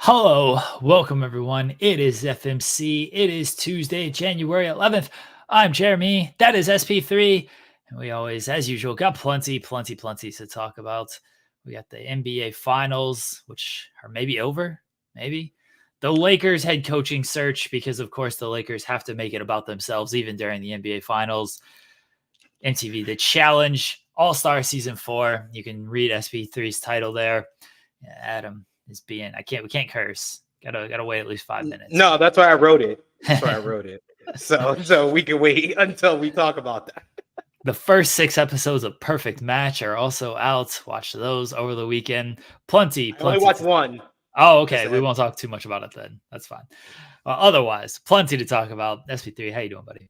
Hello, welcome everyone. It is FMC. It is Tuesday, January 11th. I'm Jeremy. That is SP3. And we always, as usual, got plenty to talk about. We got the NBA Finals, which are maybe over, maybe. The Lakers head coaching search, because of course the Lakers have to make it about themselves even during the NBA Finals. MTV The Challenge, All-Star Season 4. You can read SP3's title there. Adam is being we can't curse. Gotta wait at least 5 minutes. No, that's why I wrote it. That's why I wrote it. So we can wait until we talk about that. The first 6 episodes of Perfect Match are also out. Watch those over the weekend. Plenty. I only watched one. Oh, okay. We won't talk too much about it then. That's fine. Otherwise, plenty to talk about. SP3, how you doing, buddy?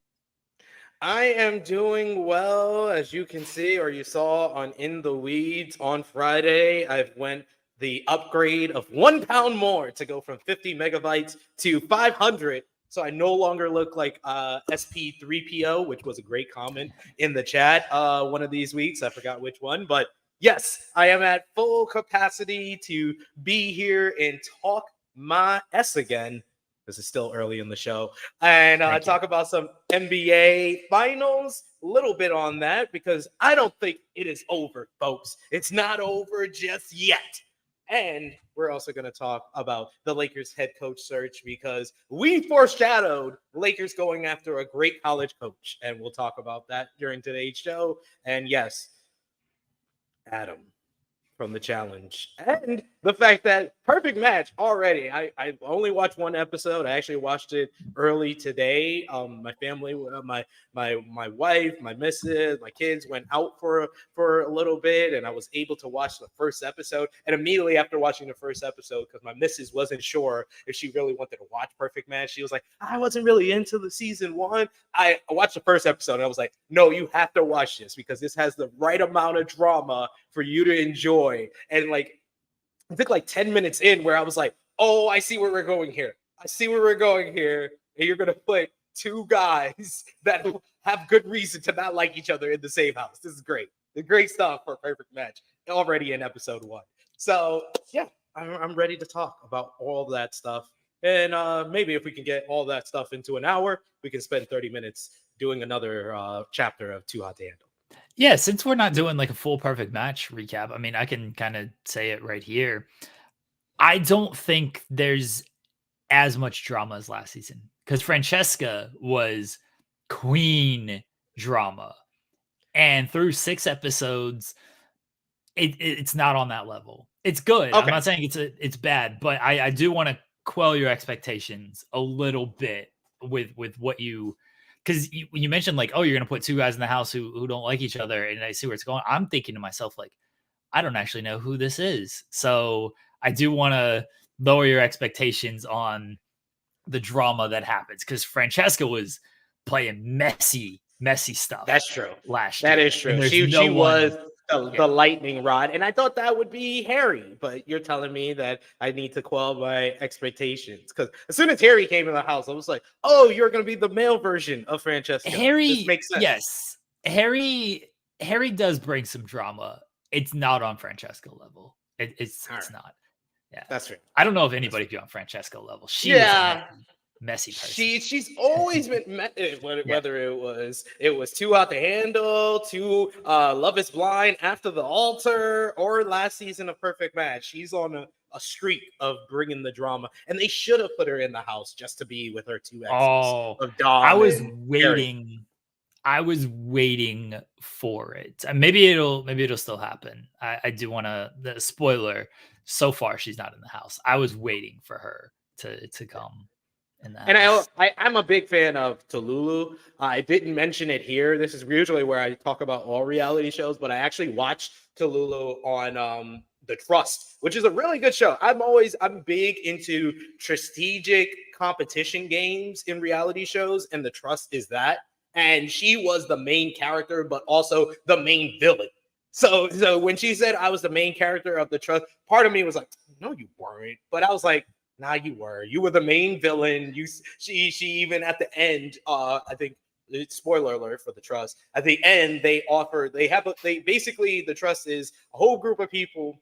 I am doing well, as you can see, or you saw on In the Weeds on Friday. I've went the upgrade of 1 pound more to go from 50 megabytes to 500. So I no longer look like SP3PO, which was a great comment in the chat one of these weeks. I forgot which one, but yes, I am at full capacity to be here and talk my S again. This is still early in the show. And talk about some NBA finals, a little bit on that, because I don't think it is over, folks. It's not over just yet. And we're also going to talk about the Lakers head coach search, because we foreshadowed Lakers going after a great college coach. And we'll talk about that during today's show. And yes, Adam from the challenge, and the fact that Perfect Match already, I only watched one episode. I actually watched it early today. My family, my wife, my missus, my kids went out for a little bit, and I was able to watch the first episode. And immediately after watching the first episode, because my missus wasn't sure if she really wanted to watch Perfect Match, she was like, I wasn't really into the season 1. I watched the first episode and I was like, no, you have to watch this, because this has the right amount of drama for you to enjoy. And like, I think like 10 minutes in where I was like, oh, I see where we're going here. And you're going to put 2 guys that have good reason to not like each other in the same house. This is great. The great stuff for Perfect Match already in episode 1. So yeah, I'm ready to talk about all that stuff. And maybe if we can get all that stuff into an hour, we can spend 30 minutes doing another chapter of Too Hot to Handle. Yeah, since we're not doing like a full Perfect Match recap, I mean, I can kind of say it right here. I don't think there's as much drama as last season, because Francesca was queen drama. And through 6 episodes, it's not on that level. It's good. Okay. I'm not saying it's bad, but I do want to quell your expectations a little bit with what you, because you mentioned like, oh, you're going to put 2 guys in the house who don't like each other, and I see where it's going. I'm thinking to myself, like, I don't actually know who this is. So I do want to lower your expectations on the drama that happens, because Francesca was playing messy stuff. That's true. Last year. That is true. She was the lightning rod, and I thought that would be Harry, but you're telling me that I need to quell my expectations, because as soon as Harry came in the house, I was like, oh, you're going to be the male version of Francesca. Harry, this makes sense. Yes. Harry does bring some drama. It's not on Francesca level. It's not. Yeah, that's true. I don't know if anybody be on Francesca level. She was a messy person. She's always been whether it was Too Hot to Handle, to Love Is Blind, After the Altar, or last season of Perfect Match. She's on a streak of bringing the drama, and they should have put her in the house just to be with her 2 exes of Dom. I was waiting. I was waiting for it. Maybe it'll still happen. I do want to. The spoiler. So far, she's not in the house. I was waiting for her to come in the house. And I'm a big fan of Tallulah. I didn't mention it here. This is usually where I talk about all reality shows, but I actually watched Tallulah on The Trust, which is a really good show. I'm big into strategic competition games in reality shows, and The Trust is that. And she was the main character, but also the main villain. So when she said I was the main character of The Trust, part of me was like, no, you weren't. But I was like, nah, you were. You were the main villain. She even at the end, I think, spoiler alert for The Trust, at the end, The Trust is a whole group of people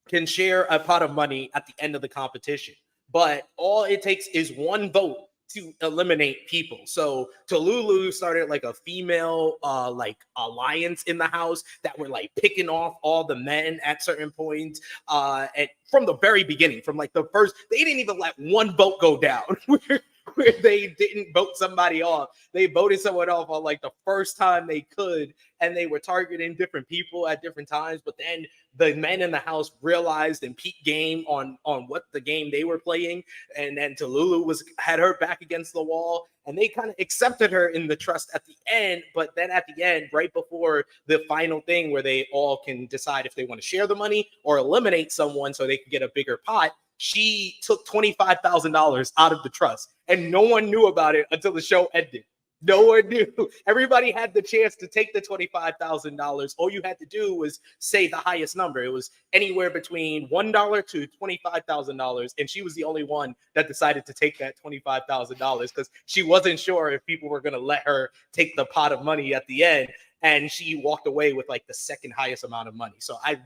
can share a pot of money at the end of the competition. but all it takes is one vote to eliminate people. So Talulu started like a female like alliance in the house that were like picking off all the men at certain points. And from the very beginning, from like the first, they didn't even let one vote go down where they didn't vote somebody off. They voted someone off on like the first time they could, and they were targeting different people at different times. But then the men in the house realized and peak game on what the game they were playing, and then Talulu had her back against the wall, and they kind of accepted her in the trust at the end. But then at the end, right before the final thing where they all can decide if they want to share the money or eliminate someone so they can get a bigger pot, she took $25,000 out of the trust, and no one knew about it until the show ended. No one knew. Everybody had the chance to take the $25,000. All you had to do was say the highest number. It was anywhere between $1 to $25,000, and she was the only one that decided to take that $25,000 because she wasn't sure if people were going to let her take the pot of money at the end, and she walked away with like the second highest amount of money. So I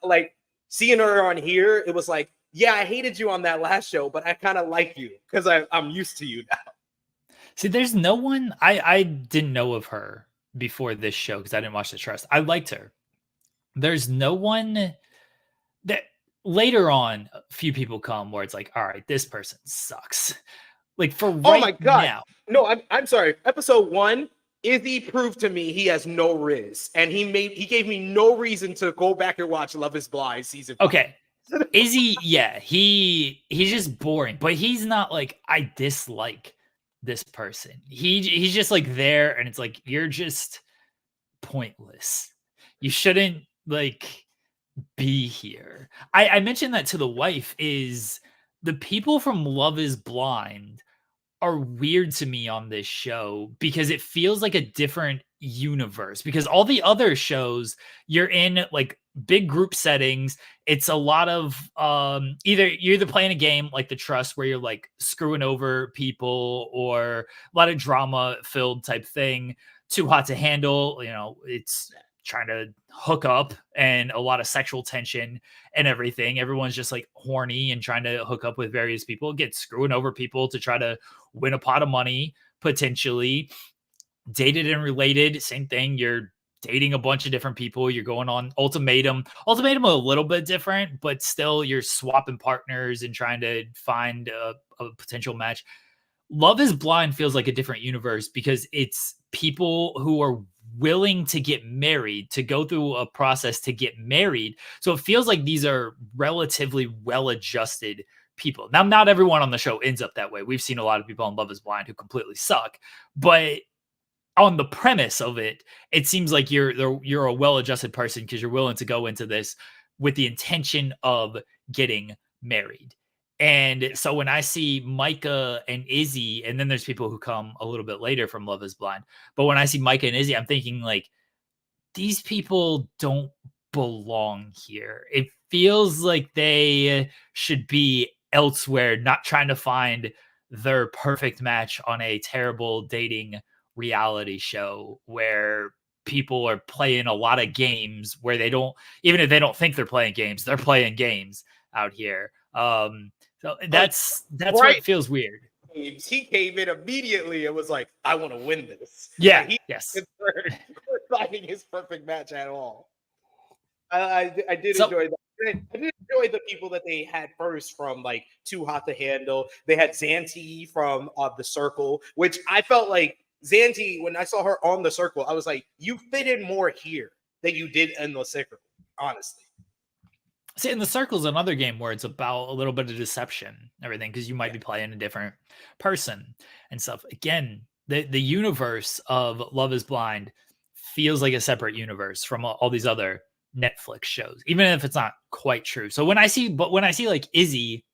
like seeing her on here. It was like, yeah, I hated you on that last show, but I kind of like you because I'm used to you now. See, there's no one I didn't know of her before this show because I didn't watch The Trust. I liked her. There's no one that later on a few people come where it's like, all right, this person sucks. Like for right oh my god, now. No, I'm sorry. Episode 1, Izzy proved to me he has no riz, and he gave me no reason to go back and watch Love Is Blind season 5. Okay. Izzy, yeah, he's just boring, but he's not like I dislike this person. He's just like there, and it's like you're just pointless. You shouldn't like be here. I mentioned that to the wife. Is the people from Love Is Blind are weird to me on this show because it feels like a different universe, because all the other shows you're in like big group settings. It's a lot of you're either playing a game like The Trust where you're like screwing over people, or a lot of drama filled type thing. Too Hot to Handle, it's trying to hook up and a lot of sexual tension and everything. Everyone's just like horny and trying to hook up with various people, get screwing over people to try to win a pot of money, potentially. Dated and Related, same thing. You're dating a bunch of different people. You're going on Ultimatum. Ultimatum a little bit different, but still you're swapping partners and trying to find a potential match. Love Is Blind feels like a different universe because it's people who are willing to get married, to go through a process to get married. So it feels like these are relatively well-adjusted people. Now, not everyone on the show ends up that way. We've seen a lot of people on Love Is Blind who completely suck, but on the premise of it, it seems like you're a well-adjusted person because you're willing to go into this with the intention of getting married. And so when I see Micah and Izzy, and then there's people who come a little bit later from Love Is Blind, but when I see Micah and Izzy, I'm thinking like, these people don't belong here. It feels like they should be elsewhere, not trying to find their perfect match on a terrible dating reality show where people are playing a lot of games where they don't, even if they don't think they're playing games, they're playing games out here. So that's right. What feels weird. He came in immediately and was like, I want to win this. Yeah. Yes. Finding his perfect match at all. I did enjoy that. I did enjoy the people that they had first from like Too Hot to Handle. They had Zanti from The Circle, which I felt like Zanti, when I saw her on The Circle, I was like, you fit in more here than you did in The Circle, honestly. See, in The Circle is another game where it's about a little bit of deception, everything, because you might be playing a different person and stuff. Again, the universe of Love Is Blind feels like a separate universe from all these other Netflix shows, even if it's not quite true. So when I see like Izzy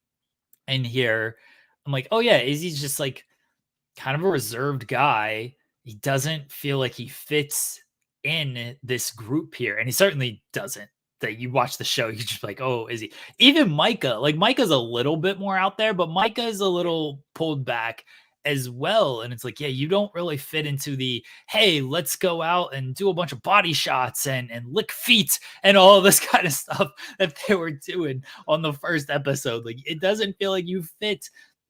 in here, I'm like, oh yeah, Izzy's just like kind of a reserved guy. He doesn't feel like he fits in this group here, and he certainly doesn't. That you watch the show, you just like, oh, is he? Even Micah, like Micah's a little bit more out there, but Micah's a little pulled back as well. And it's like, yeah, you don't really fit into the, hey, let's go out and do a bunch of body shots and lick feet and all this kind of stuff that they were doing on the first episode. Like, it doesn't feel like you fit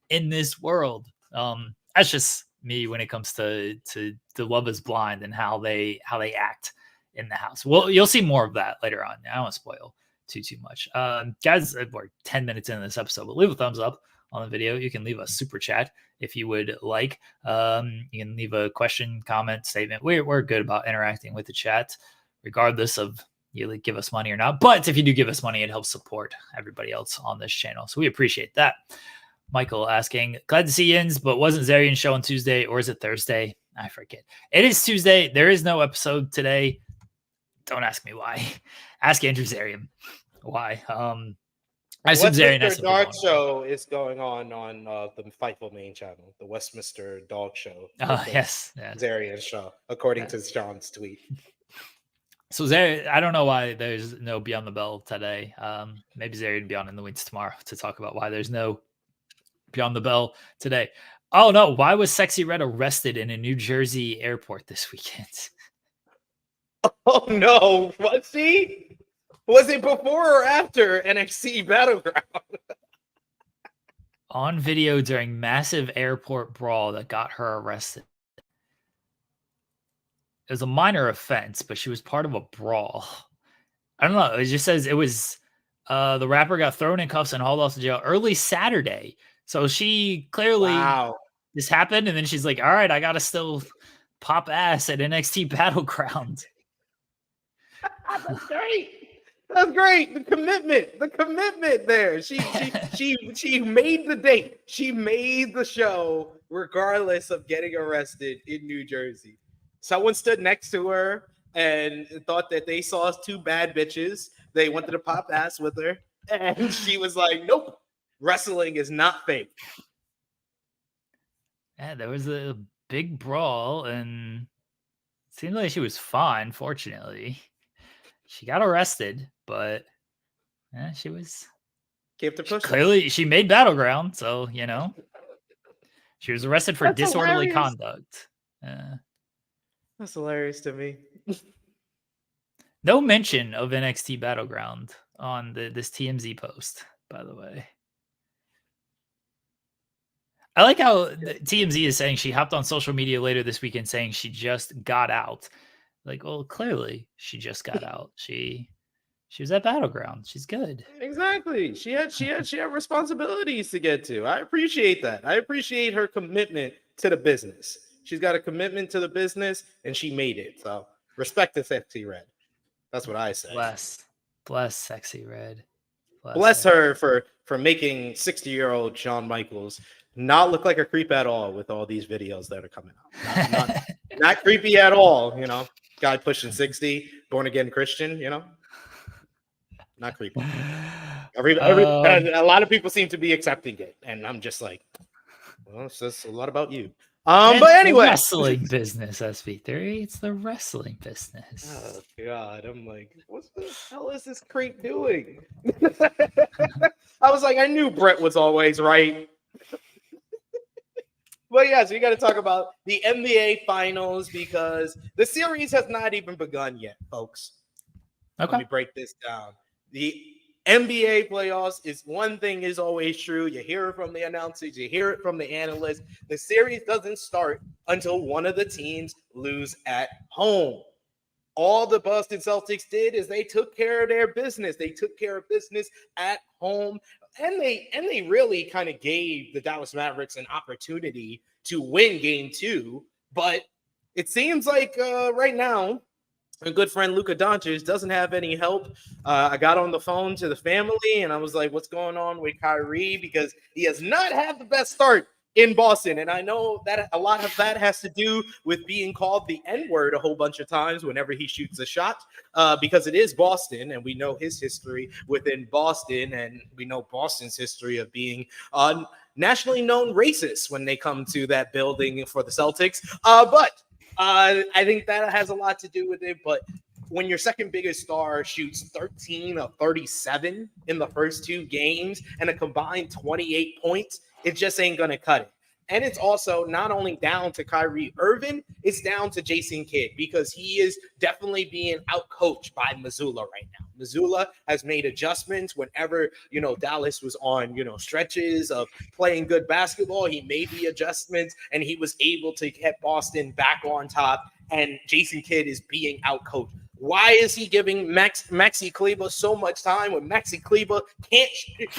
in this world. That's just me when it comes to the Love Is Blind and how they act in the house. Well, you'll see more of that later on. I don't want to spoil too much. Guys, we're 10 minutes into this episode, but leave a thumbs up on the video. You can leave a super chat if you would like. You can leave a question, comment, statement. We're good about interacting with the chat, regardless of you give us money or not. But if you do give us money, it helps support everybody else on this channel. So we appreciate that. Michael asking, glad to see Yins, but wasn't Zarian's show on Tuesday or is it Thursday? I forget. It is Tuesday. There is no episode today. Don't ask me why. Ask Andrew Zarian why. I assume Westminster Dog Show is going on the Fightful main channel, the Westminster Dog Show. Yes. Zarian's show, according to John's tweet. So Zarian, I don't know why there's no Beyond the Bell today. Maybe Zarian will be on in the Wings tomorrow to talk about why there's no Beyond the Bell today. Oh no, why was Sexy Red arrested in a New Jersey airport this weekend? Oh no, was he? Was it before or after NXT Battleground? On video during massive airport brawl that got her arrested. It was a minor offense, but she was part of a brawl. I don't know. It just says it was the rapper got thrown in cuffs and hauled off to jail early Saturday. So she clearly this happened, and then she's like, all right, I gotta still pop ass at NXT Battleground. That's great. That's great. The commitment there. She made the date. She made the show regardless of getting arrested in New Jersey. Someone stood next to her and thought that they saw us two bad bitches. They wanted to pop ass with her. And she was like, nope, wrestling is not fake. Yeah, there was a big brawl, and it seemed like she was fine, fortunately. She got arrested, but she was clearly she made Battleground, so she was arrested for disorderly conduct. That's hilarious to me. No mention of NXT Battleground on this TMZ post, by the way. I like how TMZ is saying she hopped on social media later this weekend saying she just got out. Like, well, clearly she just got out. She was at Battleground. She's good. Exactly. She had responsibilities to get to. I appreciate that. I appreciate her commitment to the business. She's got a commitment to the business, and she made it. So respect to Sexy Red. That's what I say. Bless Sexy Red. Bless her for making 60-year-old Shawn Michaels not look like a creep at all with all these videos that are coming out. Not creepy at all, Guy pushing 60, born again Christian, not creepy. A lot of people seem to be accepting it, and I'm just like, well, it says a lot about you. But anyway, wrestling business, SP3. It's the wrestling business. Oh God, I'm like, what the hell is this creep doing? I was like, I knew Brett was always right. But yeah, so you got to talk about the NBA Finals because the series has not even begun yet, folks. Okay. Let me break this down. The NBA playoffs is one thing is always true. You hear it from the announcers, you hear it from the analysts. The series doesn't start until one of the teams lose at home. All the Boston Celtics did is they took care of their business. They took care of business at home. And they really kind of gave the Dallas Mavericks an opportunity to win game 2. But it seems like right now, a good friend, Luka Doncic, doesn't have any help. I got on the phone to the family, and I was like, what's going on with Kyrie? Because he has not had the best start in Boston. And I know that a lot of that has to do with being called the N-word a whole bunch of times whenever he shoots a shot, because it is Boston, and we know his history within Boston, and we know Boston's history of being nationally known racist when they come to that building for the Celtics. But I think that has a lot to do with it. But when your second biggest star shoots 13 of 37 in the first 2 games and a combined 28 points, it just ain't going to cut it. And it's also not only down to Kyrie Irving, it's down to Jason Kidd, because he is definitely being outcoached by Missoula right now. Missoula has made adjustments whenever, Dallas was on, stretches of playing good basketball. He made the adjustments and he was able to get Boston back on top. And Jason Kidd is being outcoached. Why is he giving Maxi Kleber so much time when Maxi Kleber can't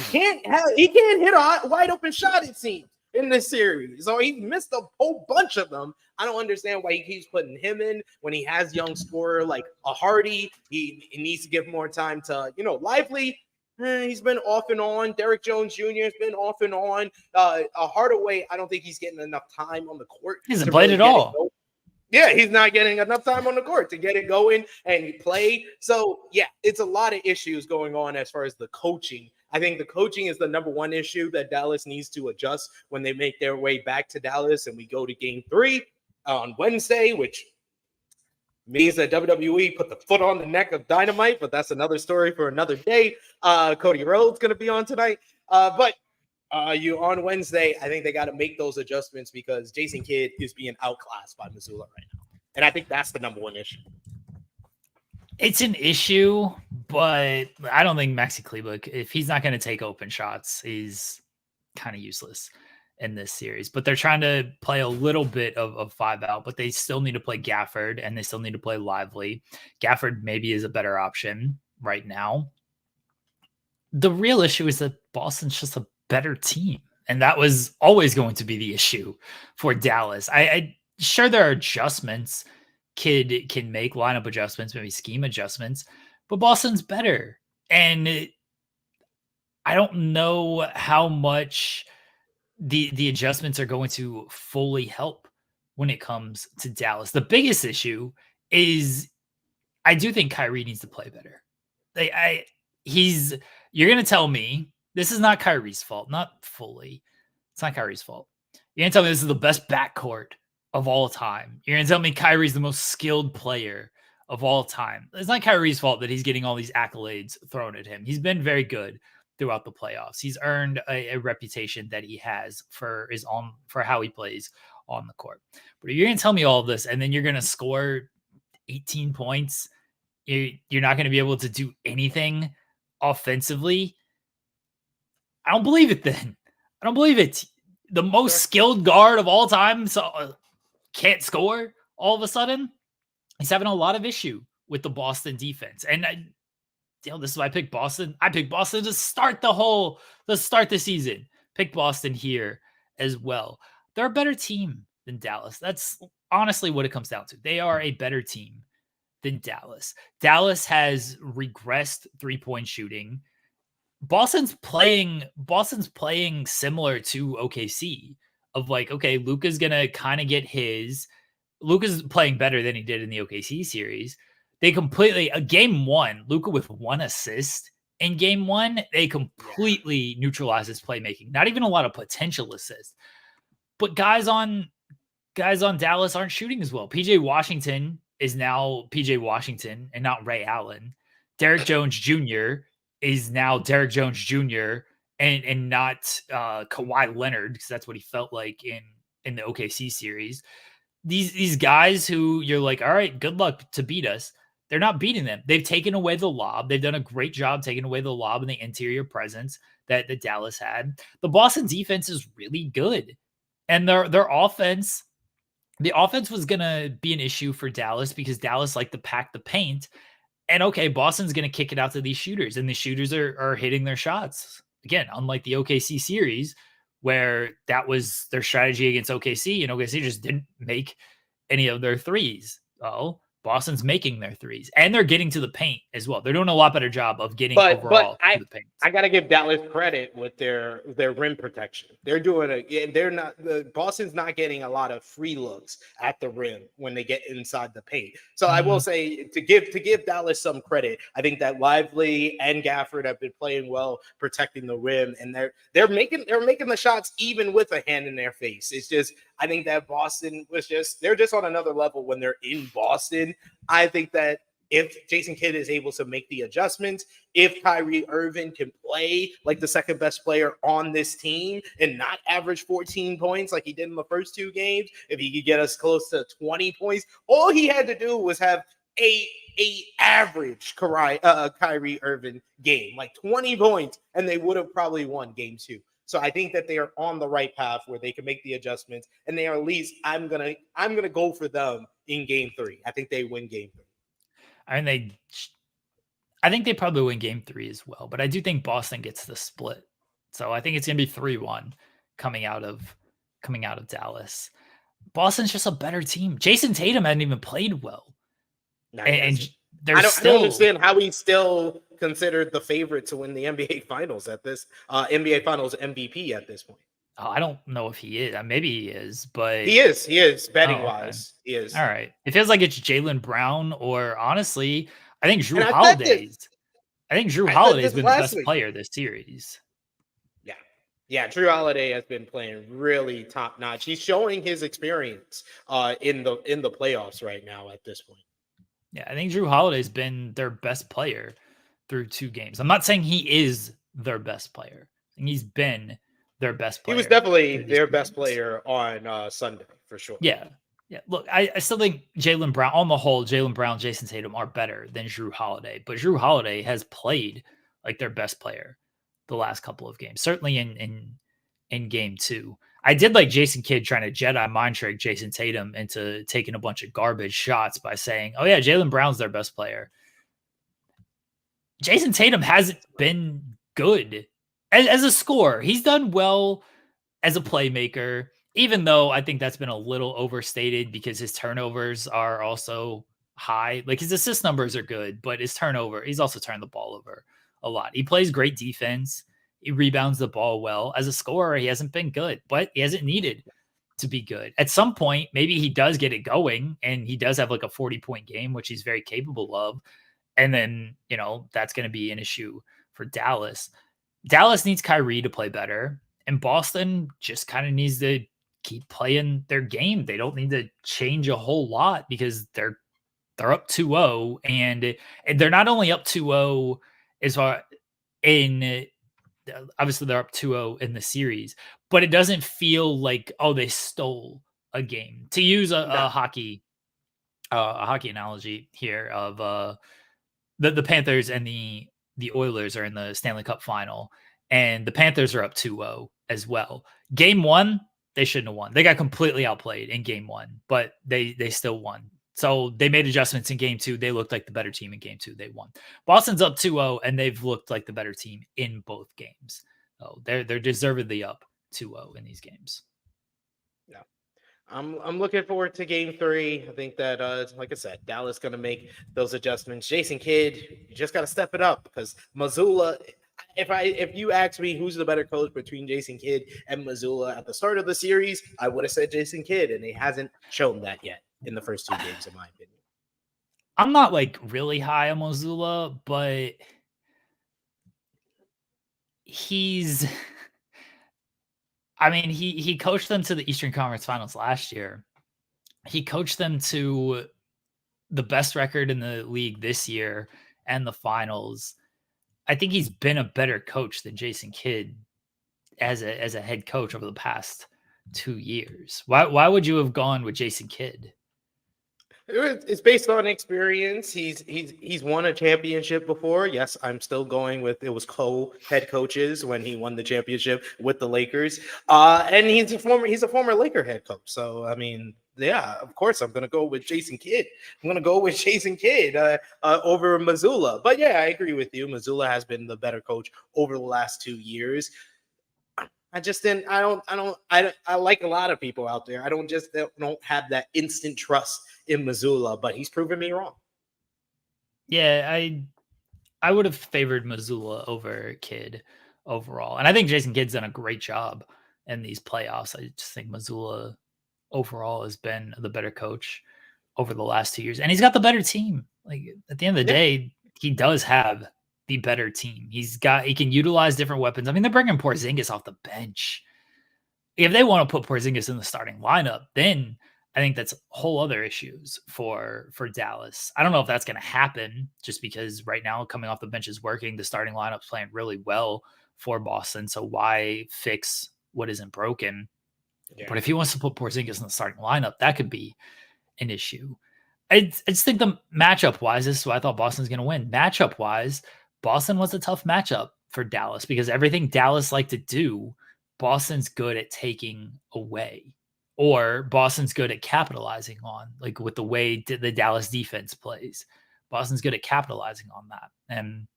hit a wide open shot, it seems, in this series? So he missed a whole bunch of them. I don't understand why he keeps putting him in when he has young scorer like a Hardy. He needs to give more time to, Lively. He's been off and on. Derrick Jones Jr. has been off and on. A Hardaway, I don't think he's getting enough time on the court. He hasn't played at all. Yeah, he's not getting enough time on the court to get it going and play. So, yeah, it's a lot of issues going on as far as the coaching. I think the coaching is the number one issue that Dallas needs to adjust when they make their way back to Dallas and we go to Game 3 on Wednesday, which means that WWE put the foot on the neck of Dynamite, but that's another story for another day. Cody Rhodes going to be on tonight. But on Wednesday, I think they got to make those adjustments because Jason Kidd is being outclassed by Missoula right now. And I think that's the number one issue. It's an issue, but I don't think Maxi Kleber, if he's not going to take open shots, he's kind of useless in this series. But they're trying to play a little bit of 5-out, but they still need to play Gafford and they still need to play Lively. Gafford maybe is a better option right now. The real issue is that Boston's just a better team. And that was always going to be the issue for Dallas. I sure there are adjustments Kidd can make, lineup adjustments, maybe scheme adjustments, but Boston's better. And I don't know how much the adjustments are going to fully help when it comes to Dallas. The biggest issue is I do think Kyrie needs to play better. You're going to tell me this is not Kyrie's fault, not fully. It's not Kyrie's fault. You're going to tell me this is the best backcourt of all time. You're going to tell me Kyrie's the most skilled player of all time. It's not Kyrie's fault that he's getting all these accolades thrown at him. He's been very good throughout the playoffs. He's earned a reputation that he has for how he plays on the court. But if you're going to tell me all of this and then you're going to score 18 points, you're not going to be able to do anything offensively, I don't believe it then. I don't believe it. The most skilled guard of all time can't score all of a sudden. He's having a lot of issue with the Boston defense. And this is why I picked Boston. I picked Boston to start the season. Pick Boston here as well. They're a better team than Dallas. That's honestly what it comes down to. They are a better team than Dallas. Dallas has regressed 3-point shooting. Boston's playing similar to OKC of like, okay, Luka's going to kind of get his. Luka's playing better than he did in the OKC series. They completely, game 1, Luka with 1 assist in game 1, they completely neutralize his playmaking. Not even a lot of potential assists. But guys on Dallas aren't shooting as well. PJ Washington is now PJ Washington and not Ray Allen. Derrick Jones Jr. is now Derrick Jones Jr. and not Kawhi Leonard, because that's what he felt like in the OKC series. These guys who you're like, all right, good luck to beat us. They're not beating them. They've taken away the lob. They've done a great job taking away the lob and the interior presence that Dallas had. The Boston defense is really good. And their offense, the offense was going to be an issue for Dallas because Dallas liked to pack the paint. And okay, Boston's going to kick it out to these shooters, and the shooters are hitting their shots. Again, unlike the OKC series, where that was their strategy against OKC, and OKC just didn't make any of their threes. Oh, Boston's making their threes, and they're getting to the paint as well. They're doing a lot better job of getting overall to the paint. I got to give Dallas credit with their rim protection. They're doing Boston's not getting a lot of free looks at the rim when they get inside the paint. So I will say to give Dallas some credit. I think that Lively and Gafford have been playing well, protecting the rim, and they're making the shots even with a hand in their face. It's just, I think that Boston they're just on another level when they're in Boston. I think that if Jason Kidd is able to make the adjustments, if Kyrie Irving can play like the second best player on this team and not average 14 points like he did in the first 2 games, if he could get us close to 20 points, all he had to do was have a average Kyrie Irving game, like 20 points, and they would have probably won game 2. So I think that they are on the right path where they can make the adjustments, and they are at least I'm gonna go for them in game 3. I think they win game 3. I think they probably win game 3 as well, but I do think Boston gets the split. So I think it's gonna be 3-1 coming out of Dallas. Boston's just a better team. Jason Tatum hadn't even played well. No, and I don't understand how he's still considered the favorite to win the NBA Finals at this NBA Finals MVP at this point. Oh, I don't know if he is. Maybe he is, but he is betting wise. He is. All right. It feels like it's Jaylen Brown, or honestly, I think Drew Holiday's been the best player this series. Yeah, Drew Holiday has been playing really top notch. He's showing his experience in the playoffs right now at this point. Yeah, I think Drew Holiday's been their best player through 2 games. I'm not saying he is their best player. I think he's been their best player. He was definitely their best player on Sunday, for sure. Yeah. Look, I still think Jaylen Brown, on the whole, Jaylen Brown, Jason Tatum are better than Drew Holiday. But Drew Holiday has played like their best player the last couple of games, certainly in game 2. I did like Jason Kidd trying to Jedi mind trick Jason Tatum into taking a bunch of garbage shots by saying, oh yeah, Jaylen Brown's their best player. Jason Tatum hasn't been good as a scorer. He's done well as a playmaker, even though I think that's been a little overstated because his turnovers are also high. Like his assist numbers are good, but he's also turned the ball over a lot. He plays great defense. He rebounds the ball well. As a scorer, he hasn't been good, but he hasn't needed to be good. At some point, maybe he does get it going and he does have like a 40-point game, which he's very capable of. And then, that's going to be an issue for Dallas. Dallas needs Kyrie to play better, and Boston just kind of needs to keep playing their game. They don't need to change a whole lot because they're up 2-0, and they're not only up 2-0 as far in obviously they're up 2-0 in the series, but it doesn't feel like, oh, they stole a game. To use a hockey analogy here of the Panthers and the Oilers are in the Stanley Cup final, and the Panthers are up 2-0 as well. Game 1, they shouldn't have won. They got completely outplayed in game 1, but they still won. So they made adjustments in game 2. They looked like the better team in game 2. They won. Boston's up 2-0, and they've looked like the better team in both games. So they're deservedly up 2-0 in these games. Yeah. I'm looking forward to game 3. I think that, like I said, Dallas going to make those adjustments. Jason Kidd, you just got to step it up because Mazzulla, if you ask me who's the better coach between Jason Kidd and Mazzulla at the start of the series, I would have said Jason Kidd, and he hasn't shown that yet in the first 2 games, in my opinion. I'm not like really high on Mazzulla, but he coached them to the Eastern Conference Finals last year. He coached them to the best record in the league this year and the finals. I think he's been a better coach than Jason Kidd as a head coach over the past 2 years. Why would you have gone with Jason Kidd? It's based on experience. He's won a championship before. Yes, I'm still going with it was co-head coaches when he won the championship with the Lakers. And he's a former Laker head coach. So I mean, yeah, of course I'm gonna go with Jason Kidd. I'm gonna go with Jason Kidd over Mazzulla. But yeah, I agree with you. Mazzulla has been the better coach over the last 2 years. I just didn't. I like a lot of people out there. I don't have that instant trust in Mazzulla, but he's proven me wrong. Yeah, I would have favored Mazzulla over Kidd overall, and I think Jason Kidd's done a great job in these playoffs. I just think Mazzulla overall has been the better coach over the last 2 years, and he's got the better team. Like at the end of the day, he does have the better team. He can utilize different weapons. I mean, they're bringing Porzingis off the bench. If they want to put Porzingis in the starting lineup, then I think that's whole other issues for Dallas. I don't know if that's going to happen just because right now coming off the bench is working. The starting lineup's playing really well for Boston. So why fix what isn't broken? Yeah. But if he wants to put Porzingis in the starting lineup, that could be an issue. I just think the matchup wise, this is why I thought Boston's going to win. Matchup wise, Boston was a tough matchup for Dallas because everything Dallas liked to do, Boston's good at taking away, or Boston's good at capitalizing on, like with the way the Dallas defense plays. Boston's good at capitalizing on that. And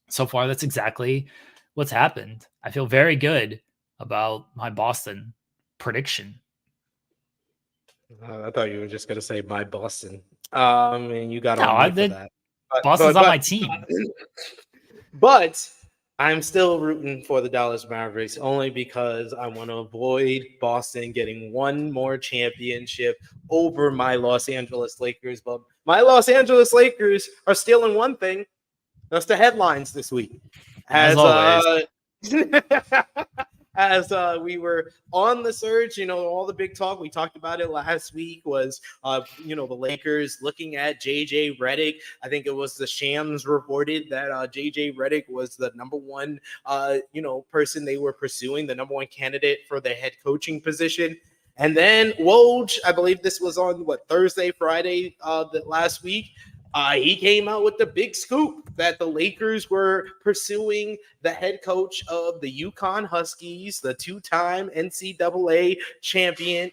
so far, that's exactly what's happened. I feel very good about my Boston prediction. I thought you were just going to say my Boston. And you got on me for that. Boston's on my team. But I'm still rooting for the Dallas Mavericks only because I want to avoid Boston getting one more championship over my Los Angeles Lakers. But my Los Angeles Lakers are stealing one thing. That's the headlines this week. As always. As we were on the surge, all the big talk, we talked about it last week, was, the Lakers looking at JJ Redick. I think it was the Shams reported that JJ Redick was the number one, person they were pursuing, the number one candidate for the head coaching position. And then Woj, I believe this was on Thursday, Friday, last week. He came out with the big scoop that the Lakers were pursuing the head coach of the UConn Huskies, the two-time NCAA champion,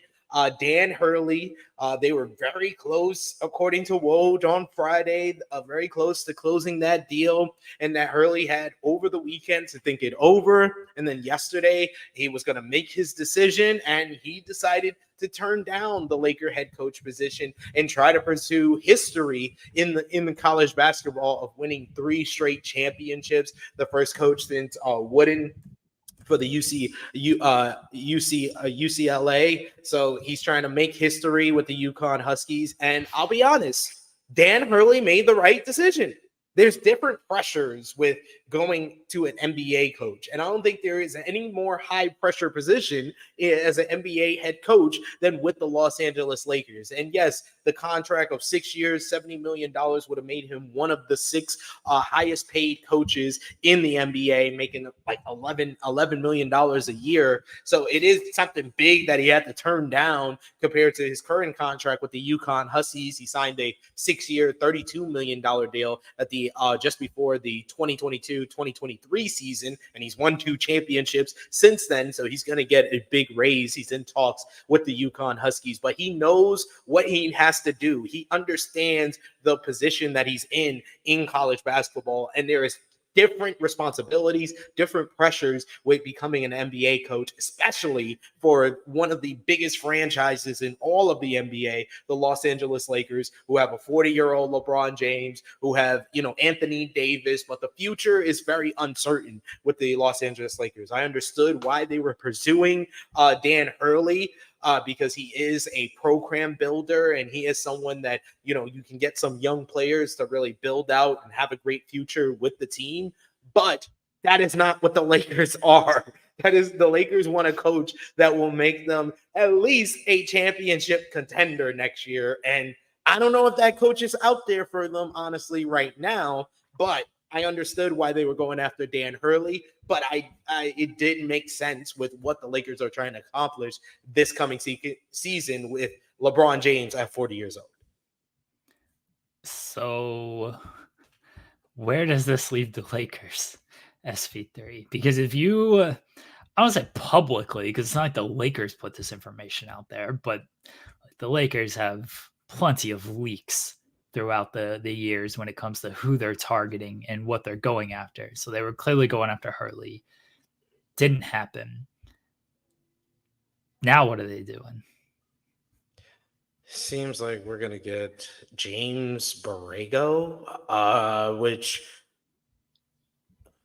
Dan Hurley. They were very close, according to Woj on Friday, very close to closing that deal, and that Hurley had over the weekend to think it over. And then yesterday, he was going to make his decision, and he decided to turn down the Laker head coach position and try to pursue history in the college basketball of winning 3 straight championships. The first coach since Wooden for the UCLA. So he's trying to make history with the UConn Huskies. And I'll be honest, Dan Hurley made the right decision. There's different pressures with going to an NBA coach. And I don't think there is any more high pressure position as an NBA head coach than with the Los Angeles Lakers. And yes, the contract of 6 years, $70 million would have made him one of the 6 highest paid coaches in the NBA, making like $11 million a year. So it is something big that he had to turn down compared to his current contract with the UConn Huskies. He signed a 6-year, $32 million deal at the just before the 2022-2023 season, and he's won 2 championships since then, so he's going to get a big raise. He's in talks with the UConn Huskies, but he knows what he has to do. He understands the position that he's in college basketball, and there is different responsibilities, different pressures with becoming an NBA coach, especially for one of the biggest franchises in all of the NBA, the Los Angeles Lakers, who have a 40-year-old LeBron James, who have, Anthony Davis, but the future is very uncertain with the Los Angeles Lakers. I understood why they were pursuing Dan Hurley, because he is a program builder and he is someone that, you can get some young players to really build out and have a great future with the team. But that is not what the Lakers are. That is, the Lakers want a coach that will make them at least a championship contender next year. And I don't know if that coach is out there for them, honestly, right now, but I understood why they were going after Dan Hurley, but it didn't make sense with what the Lakers are trying to accomplish this coming season with LeBron James at 40 years old. So where does this leave the Lakers, SP3? Because if you, I don't say publicly, because it's not like the Lakers put this information out there, but the Lakers have plenty of leaks throughout the years when it comes to who they're targeting and what they're going after. So they were clearly going after Hurley. Didn't happen. Now what are they doing? Seems like we're going to get James Borrego, which,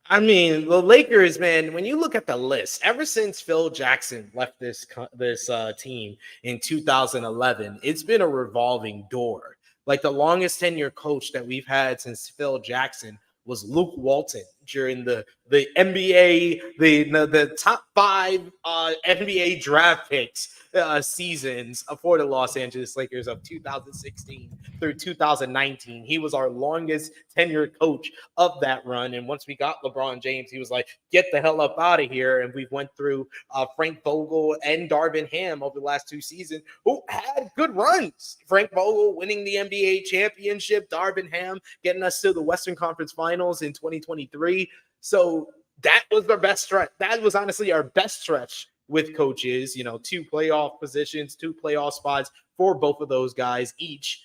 I mean, the Lakers, man, when you look at the list, ever since Phil Jackson left this team in 2011, it's been a revolving door. Like the longest tenure coach that we've had since Phil Jackson was Luke Walton. feature in the NBA, the top 5 NBA draft picks seasons for the Los Angeles Lakers of 2016 through 2019. He was our longest tenured coach of that run. And once we got LeBron James, he was like, get the hell up out of here. And we went through Frank Vogel and Darvin Ham over the last 2 seasons, who had good runs. Frank Vogel winning the NBA championship, Darvin Ham getting us to the Western Conference Finals in 2023. So that was our best stretch. That was honestly our best stretch with coaches, 2 playoff positions, 2 playoff spots for both of those guys each.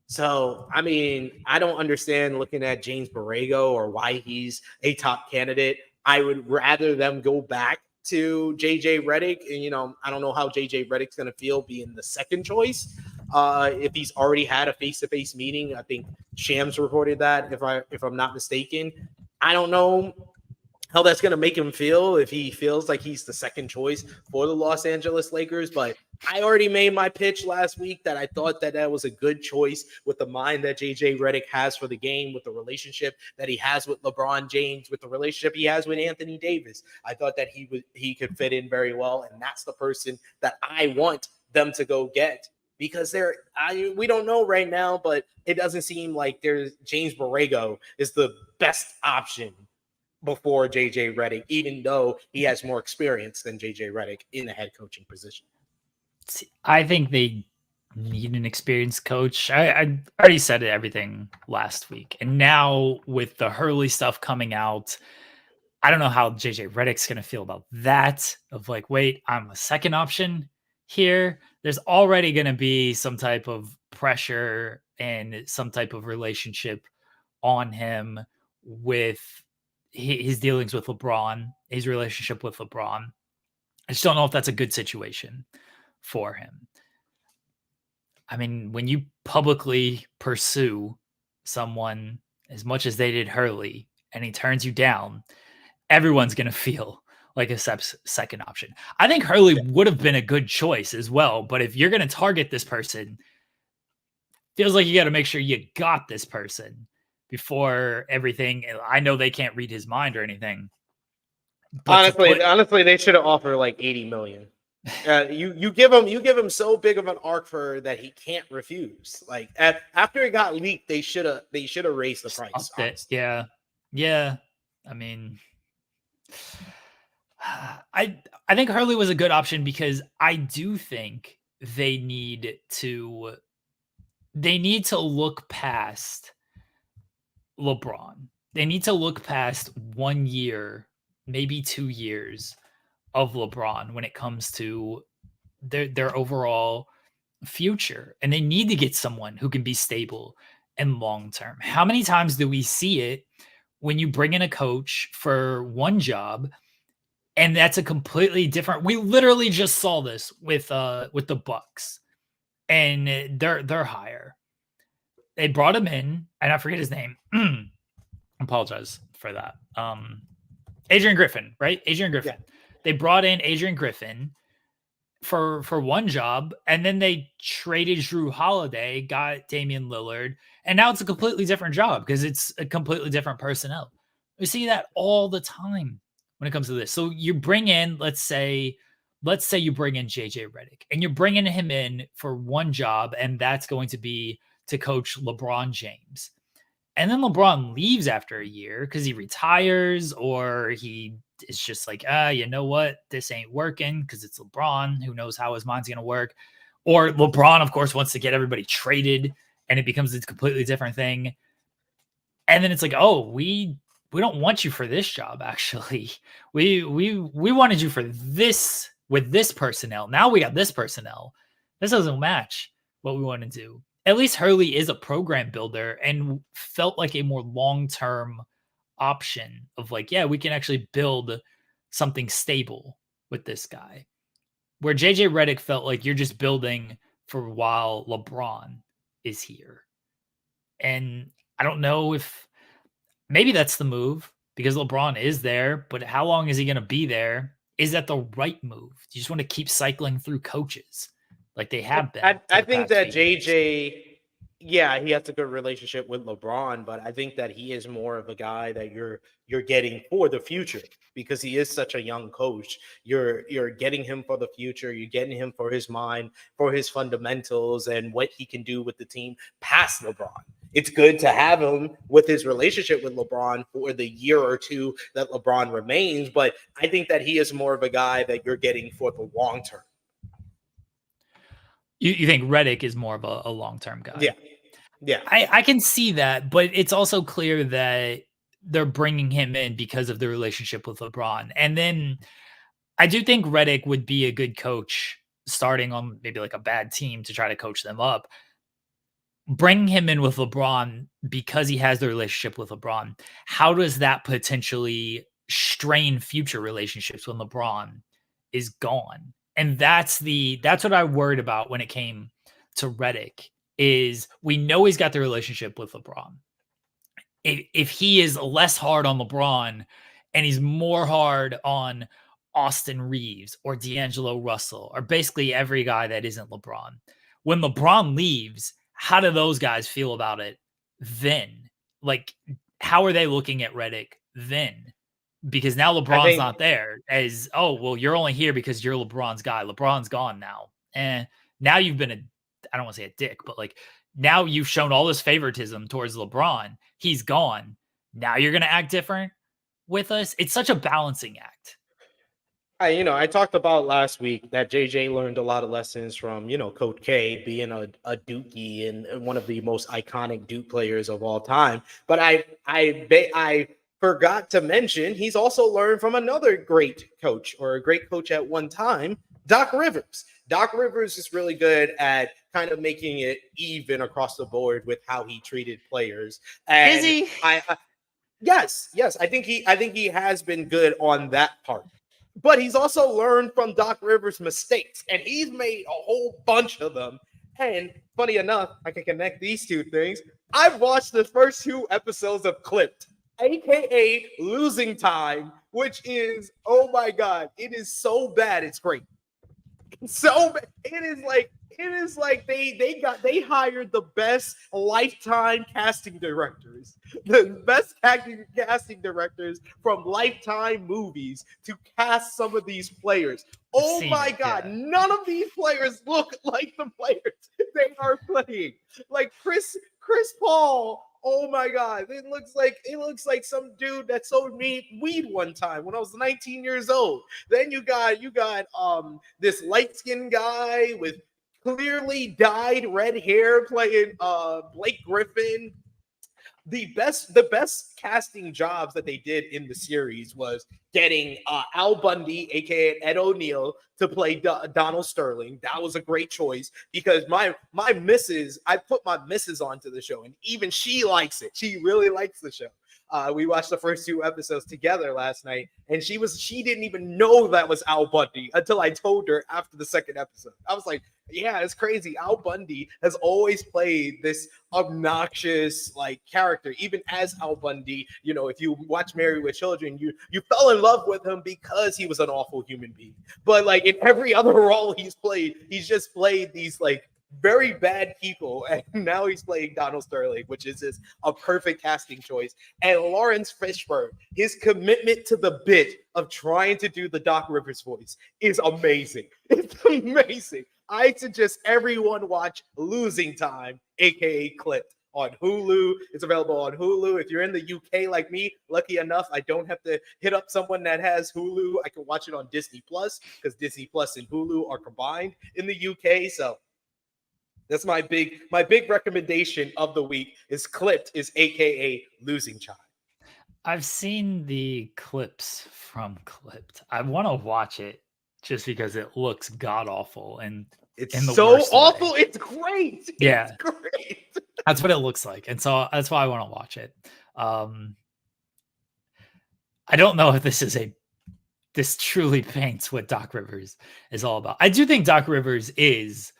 So, I mean, I don't understand looking at James Borrego or why he's a top candidate. I would rather them go back to JJ Redick. And, I don't know how JJ Redick's going to feel being the second choice. If he's already had a face-to-face meeting. I think Shams reported that, if I'm not mistaken. I don't know how that's going to make him feel if he feels like he's the second choice for the Los Angeles Lakers. But I already made my pitch last week that I thought that was a good choice with the mind that JJ Redick has for the game, with the relationship that he has with LeBron James, with the relationship he has with Anthony Davis. I thought that he could fit in very well, and that's the person that I want them to go get. Because we don't know right now, but it doesn't seem like James Borrego is the best option before JJ Redick, even though he has more experience than JJ Redick in the head coaching position. I think they need an experienced coach. I already said everything last week. And now with the Hurley stuff coming out, I don't know how JJ Redick's going to feel about that. Of like, wait, I'm a second option here. There's already going to be some type of pressure and some type of relationship on him with his dealings with LeBron, his relationship with LeBron. I just don't know if that's a good situation for him. I mean, when you publicly pursue someone as much as they did Hurley and he turns you down, everyone's going to feel like a second option. I think Hurley would have been a good choice as well, but if you're going to target this person, feels like you got to make sure you got this person before everything. I know they can't read his mind or anything. Honestly, they should have offered like $80 million. You give him so big of an arc for that he can't refuse. Like after it got leaked, they should have raised the price. Yeah. I mean, I think Hurley was a good option because I do think they need to look past LeBron. They need to look past 1 year, maybe 2 years of LeBron when it comes to their overall future. And they need to get someone who can be stable and long-term. How many times do we see it when you bring in a coach for one job and that's a completely different? We literally just saw this with the Bucks and their hire. They brought him in, and I forget his name. Apologize for that. Adrian Griffin, right? Adrian Griffin. Yeah. They brought in Adrian Griffin for one job, and then they traded Drew Holiday, got Damian Lillard, and now it's a completely different job because it's a completely different personnel. We see that all the time when it comes to this. So you bring in, let's say you bring in JJ Redick, and you're bringing him in for one job, and that's going to be to coach LeBron James. And then LeBron leaves after a year because he retires, or he is just like, you know what? This ain't working because it's LeBron. Who knows how his mind's going to work? Or LeBron, of course, wants to get everybody traded, and it becomes a completely different thing. And then it's like, oh, we don't want you for this job, actually. We wanted you for this with this personnel. Now we got this personnel. This doesn't match what we want to do. At least Hurley is a program builder and felt like a more long-term option of like, yeah, we can actually build something stable with this guy. Where JJ Redick felt like you're just building for while LeBron is here. And I don't know if maybe that's the move because LeBron is there, but how long is he going to be there? Is that the right move? You just want to keep cycling through coaches like they have been. I think that JJ, yeah, he has a good relationship with LeBron, but I think that he is more of a guy that you're getting for the future because he is such a young coach. You're getting him for the future. You're getting him for his mind, for his fundamentals, and what he can do with the team past LeBron. It's good to have him with his relationship with LeBron for the year or two that LeBron remains, but I think that he is more of a guy that you're getting for the long term. You think Redick is more of a long-term guy? Yeah. Yeah. I can see that, but it's also clear that they're bringing him in because of the relationship with LeBron. And then I do think Redick would be a good coach starting on maybe like a bad team to try to coach them up. Bringing him in with LeBron because he has the relationship with LeBron, how does that potentially strain future relationships when LeBron is gone? And that's what I worried about when it came to Redick is we know he's got the relationship with LeBron. If he is less hard on LeBron and he's more hard on Austin Reeves or D'Angelo Russell or basically every guy that isn't LeBron, when LeBron leaves, how do those guys feel about it then? Like, how are they looking at Redick then? Because now I LeBron's think not there as, oh, well, you're only here because you're LeBron's guy. LeBron's gone now. And now you've been I don't want to say a dick, but like now you've shown all this favoritism towards LeBron. He's gone. Now you're going to act different with us. It's such a balancing act. I talked about last week that JJ learned a lot of lessons from, Coach K being a Dookie and one of the most iconic Duke players of all time. But I forgot to mention he's also learned from another great coach or a great coach at one time, Doc Rivers. Doc Rivers is really good at kind of making it even across the board with how he treated players. And Is he? yes, I think he has been good on that part. But he's also learned from Doc Rivers' mistakes, and he's made a whole bunch of them. And funny enough, I can connect these two things. I've watched the first 2 episodes of Clipped, aka Losing Time, which is, oh my God, it is so bad, it's great. So it is like they hired the best Lifetime casting directors, the best casting directors from Lifetime movies to cast some of these players. Oh my God, none of these players look like the players they are playing. Like Chris Paul. Oh my God, it looks like some dude that sold me weed one time when I was 19 years old. Then you got this light-skinned guy with clearly dyed red hair playing Blake Griffin. The best casting jobs that they did in the series was getting Al Bundy, aka Ed O'Neill, to play Donald Sterling. That was a great choice because my missus, I put my missus onto the show, and even she likes it. She really likes the show. We watched the first 2 episodes together last night, and she didn't even know that was Al Bundy until I told her after the 2nd episode. I was like, yeah, it's crazy. Al Bundy has always played this obnoxious like character, even as Al Bundy. If you watch Married with Children, you fell in love with him because he was an awful human being. But like in every other role he's played, he's just played these like very bad people, and now he's playing Donald Sterling, which is just a perfect casting choice. And Lawrence Fishburne, his commitment to the bit of trying to do the Doc Rivers voice is amazing. It's amazing. I suggest everyone watch Losing Time, aka Clipped, on Hulu. It's available on Hulu. If you're in the UK like me, lucky enough, I don't have to hit up someone that has Hulu. I can watch it on Disney Plus because Disney Plus and Hulu are combined in the UK. So that's my big recommendation of the week is Clipped, is aka Losing Time. I've seen the clips from Clipped. I want to watch it just because it looks god awful and it's so awful. Way. It's great. Yeah, it's great. That's what it looks like, and so that's why I want to watch it. I don't know if this truly paints what Doc Rivers is all about. I do think Doc Rivers is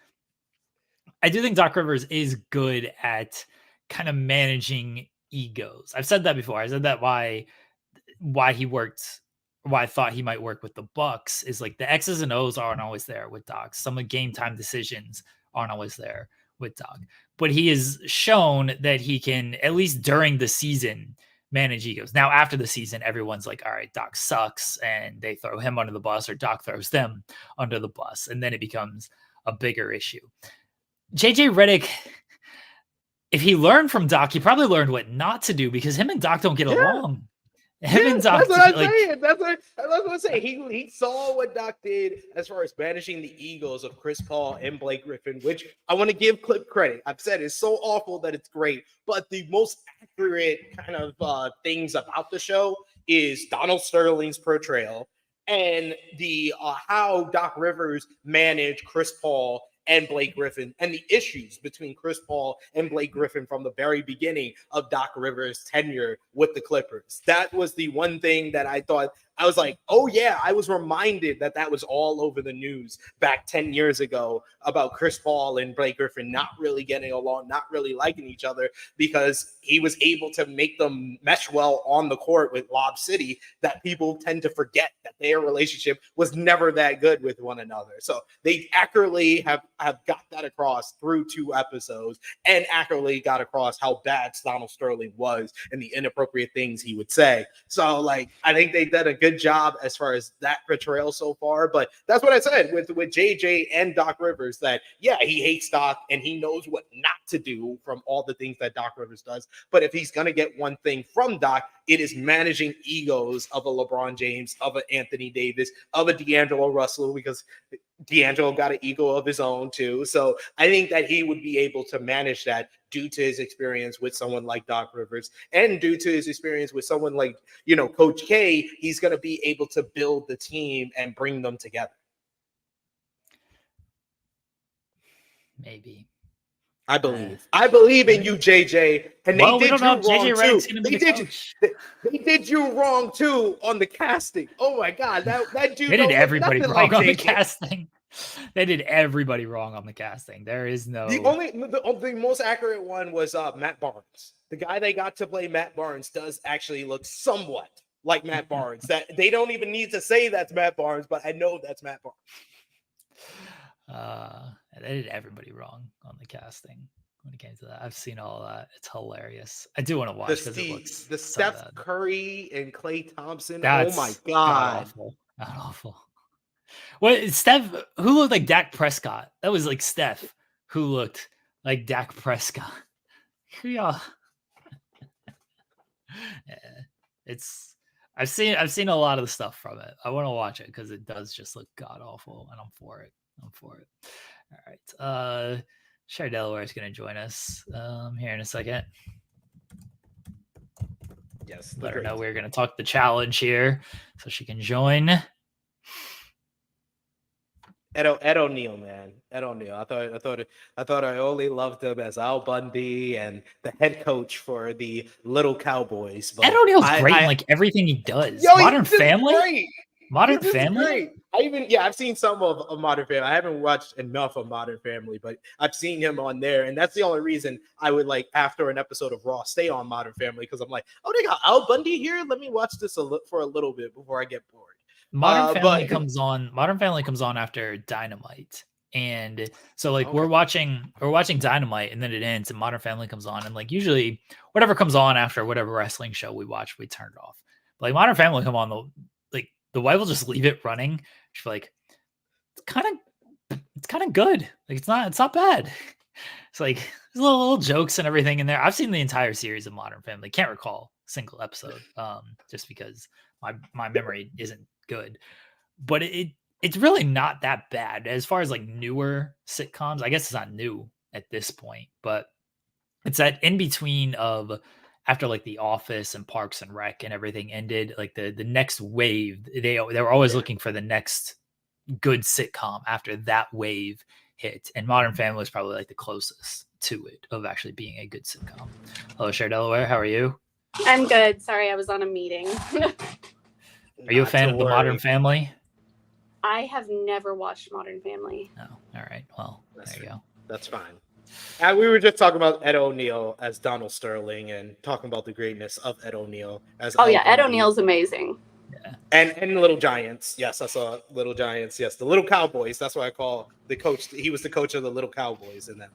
good at kind of managing egos. I've said that before. I said that why I thought he might work with the Bucks is like the X's and O's aren't always there with Doc. Some of game time decisions aren't always there with Doc. but he has shown that he can, at least during the season, manage egos. Now, after the season, everyone's like, all right, Doc sucks, and they throw him under the bus, or Doc throws them under the bus, and then it becomes a bigger issue. JJ Redick, if he learned from Doc, he probably learned what not to do, because him and Doc don't get along. Him and Doc, that's what I'm saying. That's what I'm saying. He saw what Doc did as far as managing the egos of Chris Paul and Blake Griffin, which I want to give Clip credit. I've said it's so awful that it's great, but the most accurate kind of things about the show is Donald Sterling's portrayal and the how Doc Rivers managed Chris Paul and Blake Griffin, and the issues between Chris Paul and Blake Griffin from the very beginning of Doc Rivers' tenure with the Clippers. That was the one thing that I thought, I was like, oh yeah, I was reminded that was all over the news back 10 years ago about Chris Paul and Blake Griffin not really getting along, not really liking each other, because he was able to make them mesh well on the court with Lob City, that people tend to forget that their relationship was never that good with one another. So they accurately have got that across through 2 episodes, and accurately got across how bad Donald Sterling was and the inappropriate things he would say. So like, I think they did a good job as far as that portrayal so far. But that's what I said with JJ and Doc Rivers, that yeah, he hates Doc and he knows what not to do from all the things that Doc Rivers does. But if he's going to get one thing from Doc, it is managing egos of a LeBron James, of an Anthony Davis, of a D'Angelo Russell, because D'Angelo got an ego of his own too. So I think that he would be able to manage that due to his experience with someone like Doc Rivers, and due to his experience with someone like, Coach K. He's going to be able to build the team and bring them together. Maybe. I believe in you, JJ. And they did you wrong too. They did you wrong too on the casting. Oh my God, that dude. They did everybody wrong on the casting. They did everybody wrong on the casting. There is no. The most accurate one was Matt Barnes. The guy they got to play Matt Barnes does actually look somewhat like Matt Barnes. That they don't even need to say that's Matt Barnes, but I know that's Matt Barnes. They did everybody wrong on the casting when it came to that. I've seen all of that. It's hilarious. I do want to watch because it looks the Steph so Curry and Klay Thompson. That's oh my God, not awful. What Steph? Who looked like Dak Prescott? That was like Steph who looked like Dak Prescott. Yeah. It's. I've seen a lot of the stuff from it. I want to watch it because it does just look god awful, and I'm for it. All right. Cher Delaware is going to join us here in a second. Yes. Let her know we're going to talk the challenge here so she can join. Ed O'Neill, man. Ed O'Neill. I thought I only loved him as Al Bundy and the head coach for the Little Cowboys. But Ed O'Neill's great in like everything he does. Modern Family. Great. Modern Family? Great. I've seen some of Modern Family. I haven't watched enough of Modern Family, but I've seen him on there. And that's the only reason I would, like, after an episode of Raw, stay on Modern Family, because I'm like, oh, they got Al Bundy here? Let me watch this for a little bit before I get bored. Modern Family comes on after Dynamite. And so like we're watching Dynamite, and then it ends and Modern Family comes on, and like usually whatever comes on after whatever wrestling show we watch, we turn it off. But like Modern Family come on, the wife will just leave it running. She's like, it's kind of good. Like it's not bad. It's like there's little jokes and everything in there. I've seen the entire series of Modern Family. Can't recall a single episode, just because my memory isn't good. But it's really not that bad as far as like newer sitcoms. I guess it's not new at this point, but it's that in between of after like The Office and Parks and Rec and everything ended, like the next wave, they were always looking for the next good sitcom after that wave hit. And Modern Family is probably like the closest to it of actually being a good sitcom. Hello, Cher Delaware. How are you? I'm good. Sorry, I was on a meeting. Are you a fan of the Modern Family? I have never watched Modern Family. No. All right. Well, there you go. That's fine. We were just talking about Ed O'Neill as Donald Sterling and talking about the greatness of Ed O'Neill as. Oh yeah, Ed O'Neill's amazing. Yeah. And Little Giants. Yes, I saw Little Giants. Yes, the Little Cowboys. That's what I call the coach. He was the coach of the Little Cowboys in that.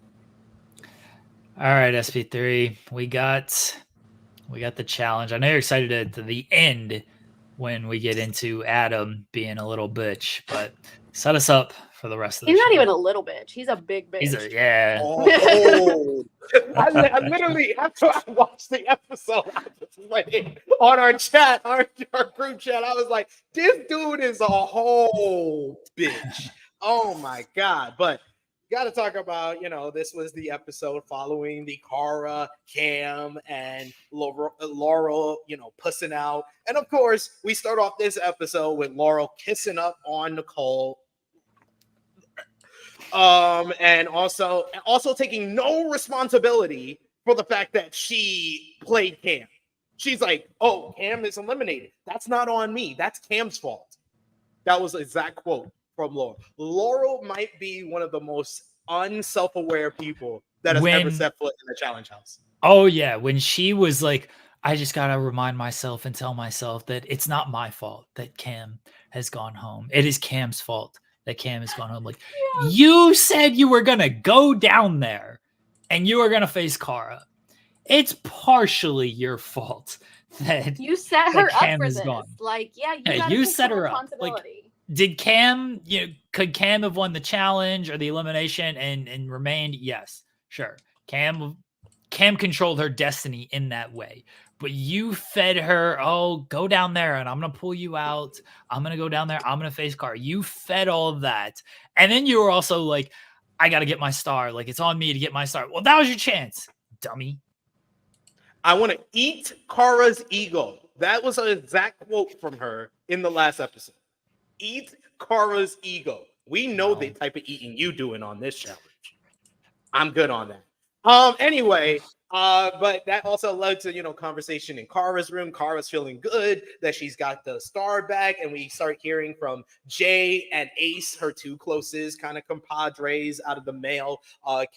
All right, SP3, we got the challenge. I know you're excited at the end when we get into Adam being a little bitch, but set us up for the rest of the He's show. not even a little bitch. He's a big bitch. He's a yeah. Oh, I literally, after I watched the episode, I was like, on our chat, our group chat, I was like, this dude is a whole bitch. Oh my God. But got to talk about, this was the episode following the Cara, Cam, and Laurel, pussing out. And of course, we start off this episode with Laurel kissing up on Nicole. And also taking no responsibility for the fact that she played Cam. She's like, oh, Cam is eliminated. That's not on me. That's Cam's fault. That was the exact quote from Laurel. Laurel might be one of the most unself-aware people that has ever set foot in the challenge house. Oh yeah, when she was like, I just gotta remind myself and tell myself that it's not my fault that Cam has gone home. It is Cam's fault that Cam has gone home. Like, you said you were gonna go down there and you were gonna face Cara. It's partially your fault that you set her up for this. Gone. Like, yeah, you set her up. Like, did Cam, could Cam have won the challenge or the elimination and remained? Yes, sure. Cam controlled her destiny in that way. But you fed her, oh, go down there and I'm going to pull you out. I'm going to go down there. I'm going to face Cara. You fed all of that. And then you were also like, I got to get my star. Like, it's on me to get my star. Well, that was your chance, dummy. I want to eat Cara's ego. That was an exact quote from her in the last episode. Eat Cara's ego. We know the type of eating you doing on this challenge. I'm good on that. Anyway, but that also led to, conversation in Cara's room. Cara's feeling good that she's got the star back, and we start hearing from Jay and Ace, her two closest kind of compadres out of the male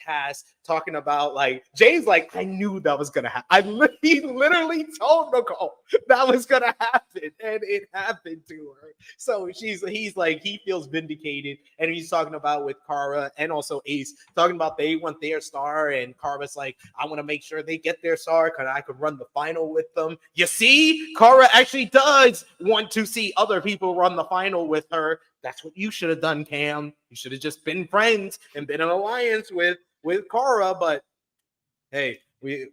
cast, talking about like, Jay's like, I knew that was gonna happen. He literally told Nicole that was gonna happen, and it happened to her. So he's like, he feels vindicated, and he's talking about with Cara and also Ace, talking about they want their star, and Cara's like, I want to make sure they get their star because I could run the final with them. You see, Cara actually does want to see other people run the final with her. That's what you should have done, Cam. You should have just been friends and been an alliance with Cara. But hey, we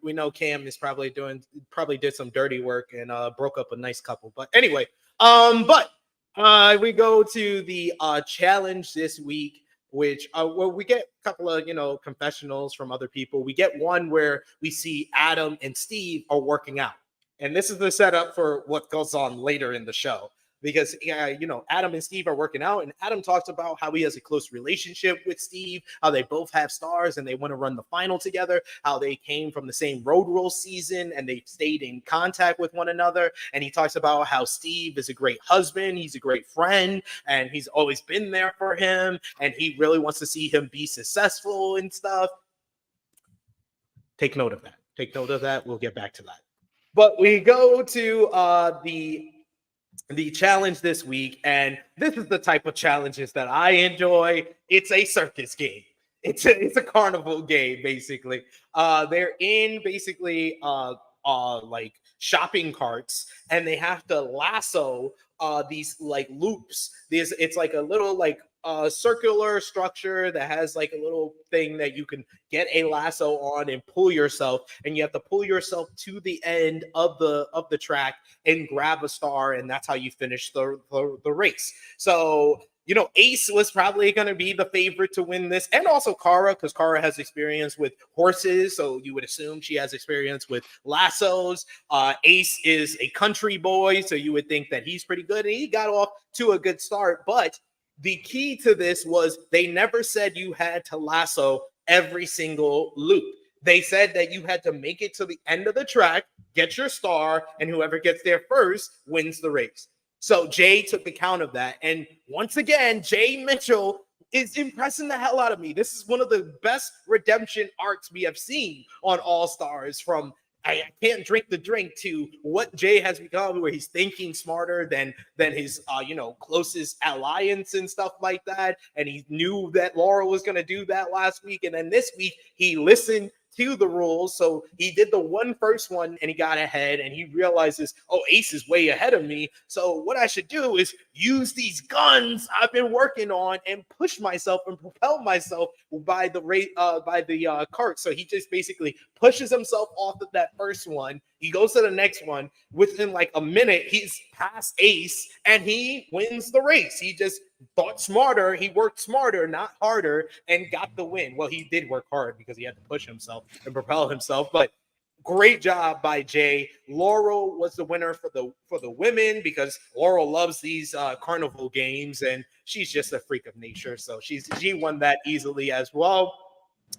know Cam is probably did some dirty work and broke up a nice couple. But anyway, we go to the challenge this week, which we get a couple of confessionals from other people. We get one where we see Adam and Steve are working out, and this is the setup for what goes on later in the show. Because Adam and Steve are working out, and Adam talks about how he has a close relationship with Steve, how they both have stars and they want to run the final together, how they came from the same Road Rules season and they stayed in contact with one another. And he talks about how Steve is a great husband, he's a great friend, and he's always been there for him, and he really wants to see him be successful and stuff. Take note of that. We'll get back to that. But we go to the challenge this week, and this is the type of challenges that I enjoy. It's a circus game. It's a carnival game, basically. They're in basically like shopping carts, and they have to lasso these like loops. It's like a little like circular structure that has like a little thing that you can get a lasso on and pull yourself, and you have to pull yourself to the end of the track and grab a star, and that's how you finish the race. So Ace was probably going to be the favorite to win this, and also Cara, because Cara has experience with horses, so you would assume she has experience with lassos. Ace is a country boy, so you would think that he's pretty good, and he got off to a good start. But the key to this was they never said you had to lasso every single loop. They said that you had to make it to the end of the track, get your star, and whoever gets there first wins the race. So Jay took account of that. And once again, Jay Mitchell is impressing the hell out of me. This is one of the best redemption arcs we have seen on All Stars, from I can't drink the drink to what Jay has become, where he's thinking smarter than his closest alliance and stuff like that. And he knew that Laurel was going to do that last week, and then this week he listened to the rules. So he did the first one and he got ahead, and he realizes, oh, Ace is way ahead of me. So what I should do is use these guns I've been working on and push myself and propel myself by the cart. So he just basically pushes himself off of that first one. He goes to the next one. Within like a minute, he's past Ace and he wins the race. He just thought smarter. He worked smarter, not harder, and got the win. Well, he did work hard because he had to push himself and propel himself, but great job by Jay. Laurel was the winner for the women because Laurel loves these carnival games and she's just a freak of nature. So she won that easily as well.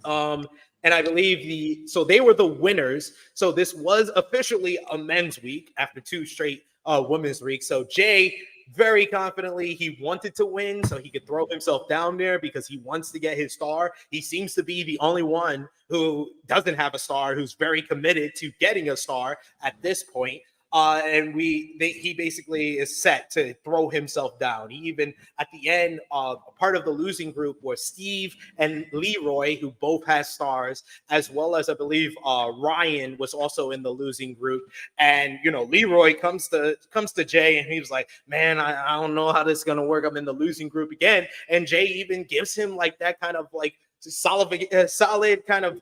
And I believe so they were the winners. So this was officially a men's week after 2 straight women's weeks. So Jay, very confidently, he wanted to win so he could throw himself down there because he wants to get his star. He seems to be the only one who doesn't have a star, who's very committed to getting a star at this point. And he basically is set to throw himself down. He even, at the end, part of the losing group was Steve and Leroy, who both had stars, as well as, I believe, Ryan was also in the losing group. And, Leroy comes to Jay and he was like, man, I don't know how this is going to work. I'm in the losing group again. And Jay even gives him like that kind of like solid kind of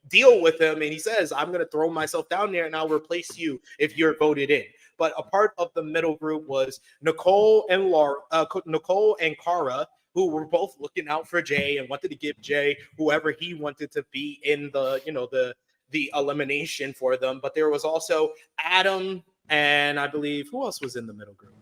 deal with him, and he says, I'm going to throw myself down there and I'll replace you if you're voted in. But a part of the middle group was Nicole and Cara, who were both looking out for Jay and wanted to give Jay whoever he wanted to be in the elimination for them. But there was also Adam, and I believe who else was in the middle group?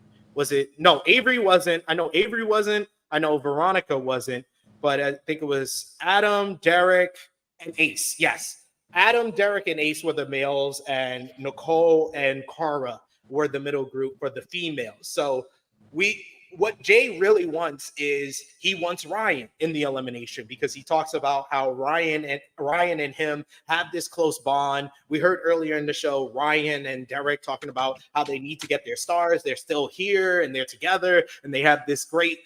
Avery wasn't. I know Avery wasn't. I know Veronica wasn't. But I think it was Adam, Derek, and Ace. Yes. Adam, Derek, and Ace were the males, and Nicole and Cara were the middle group for the females. So what Jay really wants is he wants Ryan in the elimination because he talks about how Ryan and him have this close bond. We heard earlier in the show Ryan and Derek talking about how they need to get their stars. They're still here and they're together and they have this great,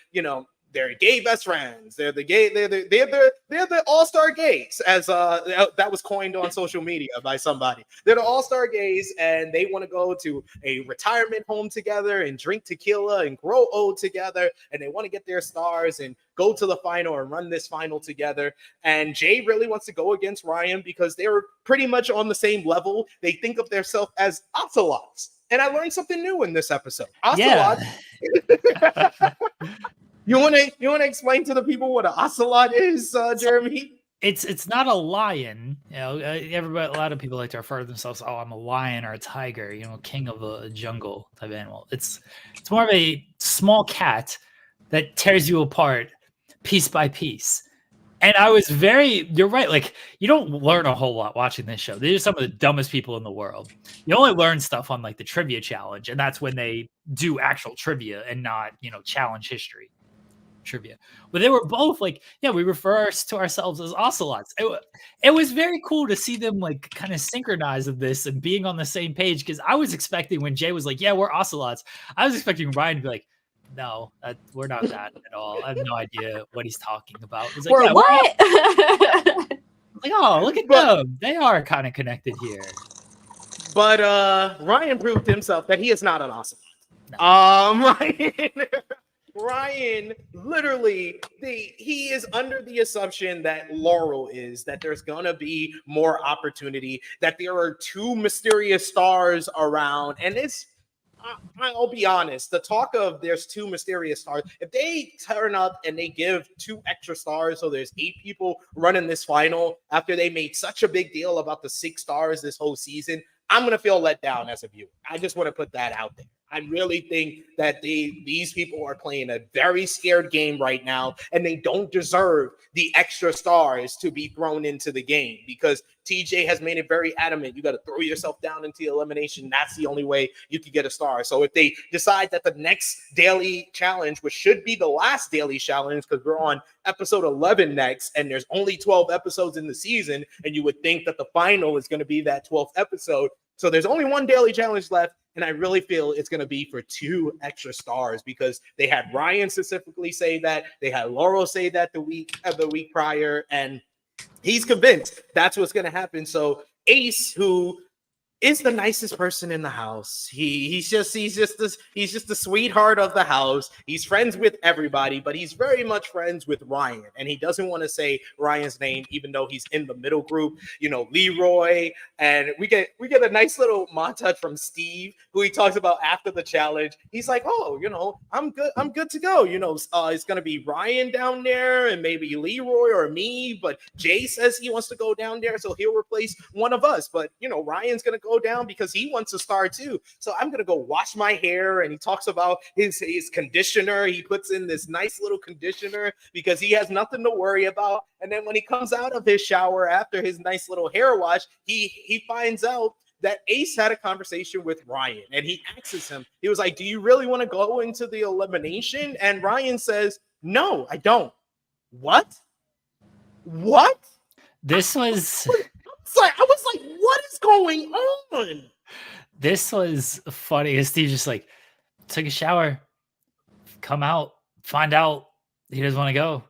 they're gay best friends. They're the all-star gays, as that was coined on social media by somebody. They're the all-star gays, and they want to go to a retirement home together and drink tequila and grow old together, and they want to get their stars and go to the final and run this final together. And Jay really wants to go against Ryan because they're pretty much on the same level. They think of themselves as ocelots. And I learned something new in this episode. Ocelots. Yeah. You want to explain to the people what an ocelot is, Jeremy? It's not a lion. A lot of people like to refer to themselves, oh, I'm a lion or a tiger, king of a jungle type animal. It's more of a small cat that tears you apart piece by piece. And you're right. Like, you don't learn a whole lot watching this show. These are some of the dumbest people in the world. You only learn stuff on like the trivia challenge. And that's when they do actual trivia and not, challenge history trivia. But they were both like, we refer to ourselves as ocelots. It was very cool to see them like kind of synchronize of this and being on the same page. Because I was expecting when Jay was like, yeah, we're ocelots, I was expecting Ryan to be like, no, we're not that at all. I have no idea what he's talking about. He's like, we're what? Like, oh, look at them. They are kind of connected here. But Ryan proved himself that he is not an ocelot. No. Ryan, literally, he is under the assumption that Laurel is, that there's going to be more opportunity, that there are 2 mysterious stars around. And I'll be honest, the talk of there's 2 mysterious stars, if they turn up and they give 2 extra stars, so there's 8 people running this final after they made such a big deal about the 6 stars this whole season, I'm going to feel let down as a viewer. I just want to put that out there. I really think that these people are playing a very scared game right now, and they don't deserve the extra stars to be thrown into the game because TJ has made it very adamant. You got to throw yourself down into elimination. That's the only way you can get a star. So if they decide that the next daily challenge, which should be the last daily challenge, because we're on episode 11 next, and there's only 12 episodes in the season, and you would think that the final is going to be that 12th episode. So there's only one daily challenge left. And I really feel it's going to be for 2 extra stars because they had Ryan specifically say that. They had Laurel say that the week prior. And he's convinced that's what's going to happen. So Ace, who is the nicest person in the house. He's just the sweetheart of the house. He's friends with everybody, but he's very much friends with Ryan, and he doesn't want to say Ryan's name, even though he's in the middle group. You know, Leroy, and we get a nice little montage from Steve, who he talks about after the challenge. He's like, "Oh, you know, I'm good to go. You know, it's gonna be Ryan down there, and maybe Leroy or me, but Jay says he wants to go down there, so he'll replace one of us. But you know, Ryan's gonna go down because he wants a star too. So I'm gonna go wash my hair." And he talks about his conditioner. He puts in this nice little conditioner because he has nothing to worry about. And then when he comes out of his shower after his nice little hair wash, he finds out that Ace had a conversation with Ryan, and he asks him, he was like, "Do you really want to go into the elimination?" And Ryan says, "No, I don't." What? This was I was like, what is going on? This was funny. Steve just like took a shower, come out, find out he doesn't want to go.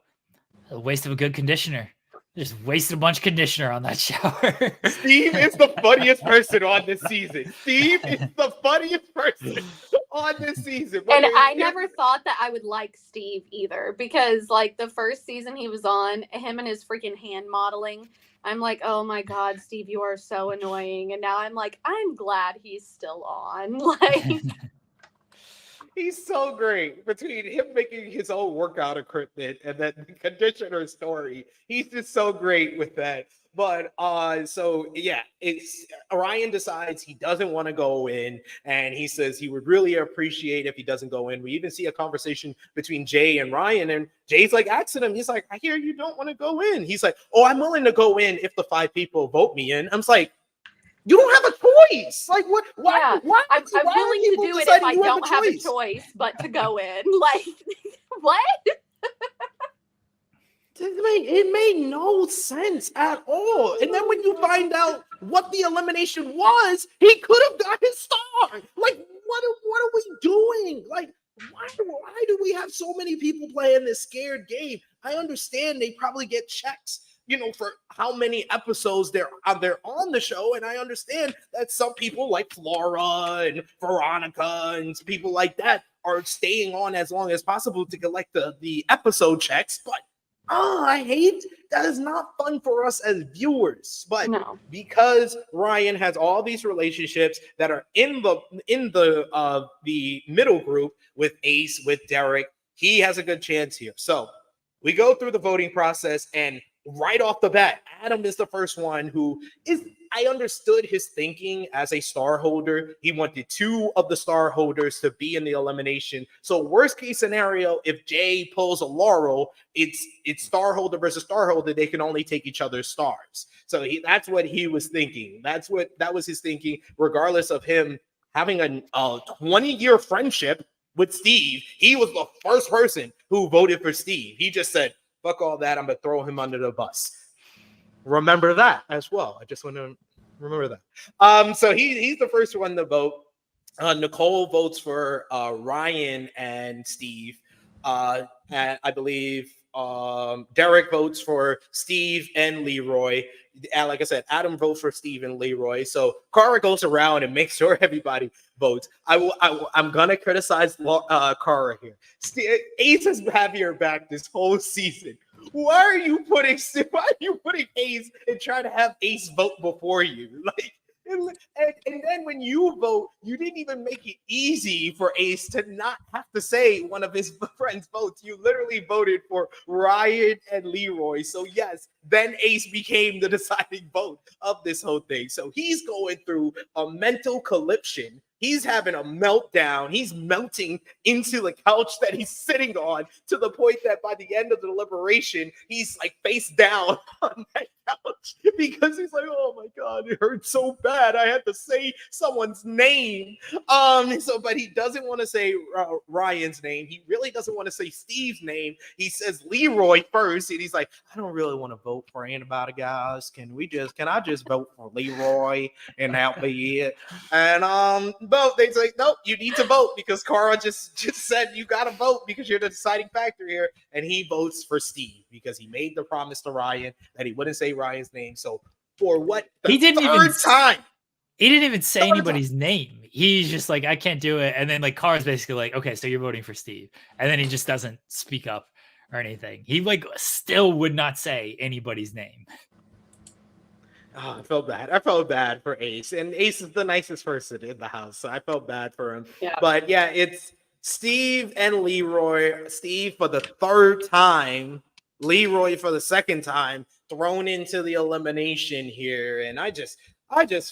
A waste of a good conditioner. Just wasted a bunch of conditioner on that shower. Steve is the funniest person on this season. Steve is the funniest person on this season. And I never thought that I would like Steve either, because like the first season he was on, him and his freaking hand modeling, I'm like, oh my God, Steve, you are so annoying. And now I'm like, I'm glad he's still on. Like, he's so great. Between him making his own workout equipment and then the conditioner story, he's just so great with that. But so yeah, it's Orion decides he doesn't want to go in, and he says he would really appreciate if he doesn't go in. We even see a conversation between Jay and Ryan, and Jay's like asking him, he's like, "I hear you don't want to go in." He's like, "Oh, I'm willing to go in if the 5 people vote me in." I'm just like, you don't have a choice. Like what? Why? yeah, why I'm willing to do it if I don't have a choice, but to go in. Like, what? It made no sense at all. And then when you find out what the elimination was, he could have got his star. Like, what are we doing? Like, why do we have so many people playing this scared game? I understand they probably get checks, you know, for how many episodes they're on the show. And I understand that some people like Flora and Veronica and people like that are staying on as long as possible to collect the episode checks. But I hate that is not fun for us as viewers. But No. because Ryan has all these relationships that are in the middle group with Ace, with Derek, he has a good chance here. So we go through the voting process, and right off the bat, Adam is the first one who is. I understood his thinking as a star holder. He wanted 2 of the star holders to be in the elimination. So worst case scenario, if Jay pulls a Laurel, it's star holder versus star holder. They can only take each other's stars. So that's what he was thinking. That was his thinking, regardless of him having a 20-year friendship with Steve. He was the first person who voted for Steve. He just said, "Fuck all that. I'm going to throw him under the bus." Remember that as well. I just want to remember that. So he's the first one to vote. Nicole votes for Ryan and Steve. And I believe Derek votes for Steve and Leroy. And like I said, Adam votes for Steve and Leroy. So Kara goes around and makes sure everybody votes. I'm gonna criticize Kara here. Ace has had your back this whole season. Why are you putting Ace and trying to have Ace vote before you? Like, and then when you vote, you didn't even make it easy for Ace to not have to say one of his friends' votes. You literally voted for Ryan and Leroy. So yes, then Ace became the deciding vote of this whole thing. So he's going through a mental collapsion He's having a meltdown. He's melting into the couch that he's sitting on to the point that by the end of the deliberation, he's like face down on that couch because he's like, oh my God, it hurt so bad. I had to say someone's name. But he doesn't want to say Ryan's name. He really doesn't want to say Steve's name. He says Leroy first. And he's like, I don't really want to vote for anybody, guys. Can I just vote for Leroy and that'll be it? And vote. They say, nope, you need to vote because Cara just said you got to vote because you're the deciding factor here. And he votes for Steve because he made the promise to Ryan that he wouldn't say Ryan's name. So for what? He didn't even say anybody's name. He's just like, I can't do it. And then like Cara's basically like, okay, so you're voting for Steve. And then he just doesn't speak up or anything. He like still would not say anybody's name. Oh, I felt bad. I felt bad for Ace. And Ace is the nicest person in the house. So I felt bad for him. Yeah. But yeah, it's Steve and Leroy. Steve for the third time. Leroy for the second time. Thrown into the elimination here. And I just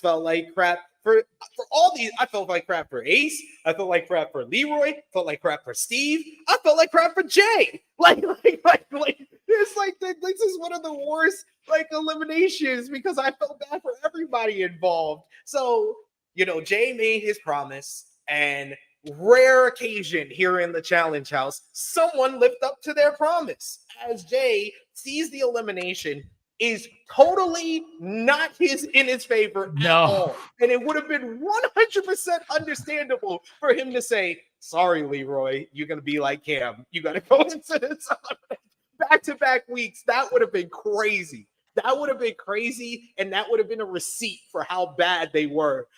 felt like crap for all these. I felt like crap for Ace. I felt like crap for Leroy. Felt like crap for Steve. I felt like crap for Jay. Like it's like this is one of the worst like eliminations because I felt bad for everybody involved. So, Jay made his promise, and rare occasion here in the challenge house, someone lived up to their promise. As Jay sees the elimination is totally not in his favor at all. And it would have been 100% understandable for him to say, sorry, Leroy, you're going to be like Cam. You got to go into this back-to-back weeks. That would have been crazy. That would have been crazy, and that would have been a receipt for how bad they were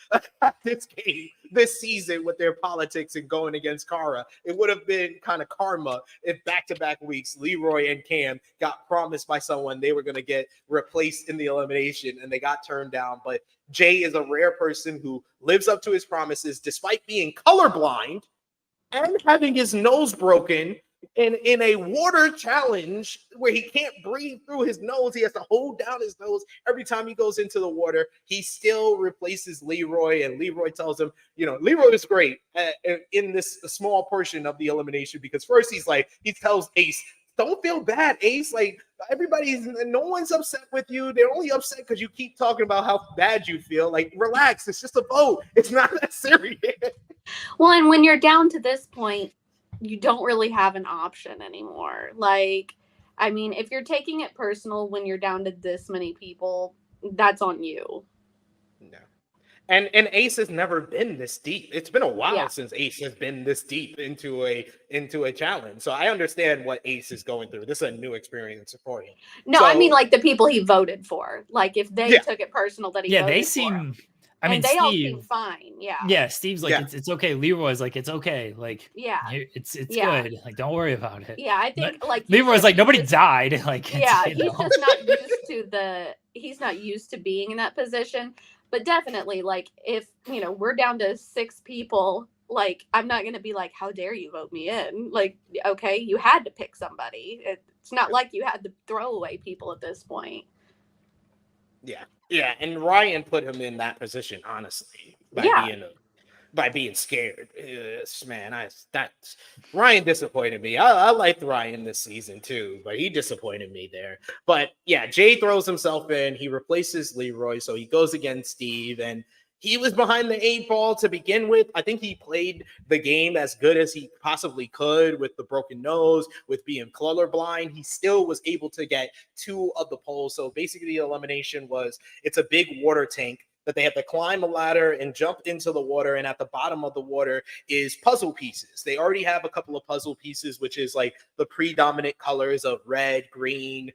at this game, this season with their politics and going against Cara. It would have been kind of karma if back-to-back weeks Leroy and Cam got promised by someone they were going to get replaced in the elimination, and they got turned down. But Jay is a rare person who lives up to his promises despite being colorblind and having his nose broken. In a water challenge where he can't breathe through his nose, he has to hold down his nose every time he goes into the water. He still replaces Leroy, and Leroy tells him, Leroy is great in this small portion of the elimination because first he tells Ace, don't feel bad, Ace. Like no one's upset with you. They're only upset because you keep talking about how bad you feel. Like, relax. It's just a vote. It's not that serious. Well, and when you're down to this point, you don't really have an option anymore. Like, I mean, if you're taking it personal when you're down to this many people, that's on you. No. And Ace has never been this deep. It's been a while since Ace has been this deep into a challenge. So I understand what Ace is going through. This is a new experience for him. No, I mean like the people he voted for. Like if they took it personal that he voted they for seem him. I mean, they Steve, all seem fine. Yeah. Yeah, Steve's like it's okay. Leroy's like it's okay. Like it's good. Like don't worry about it. Yeah, I think Leroy's like nobody died. Like he's just not used to being in that position. But definitely, like if we're down to 6 people, like I'm not gonna be like, how dare you vote me in? Like, okay, you had to pick somebody. It's not like you had to throw away people at this point. Yeah, and Ryan put him in that position, honestly, by being scared. Yes, man, Ryan disappointed me. I liked Ryan this season too, but he disappointed me there. But yeah, Jay throws himself in. He replaces Leroy, so he goes against Steve, and he was behind the 8 ball to begin with. I think he played the game as good as he possibly could with the broken nose, with being colorblind. He still was able to get 2 of the poles. So basically the elimination it's a big water tank that they have to climb a ladder and jump into the water. And at the bottom of the water is puzzle pieces. They already have a couple of puzzle pieces, which is like the predominant colors of red, green,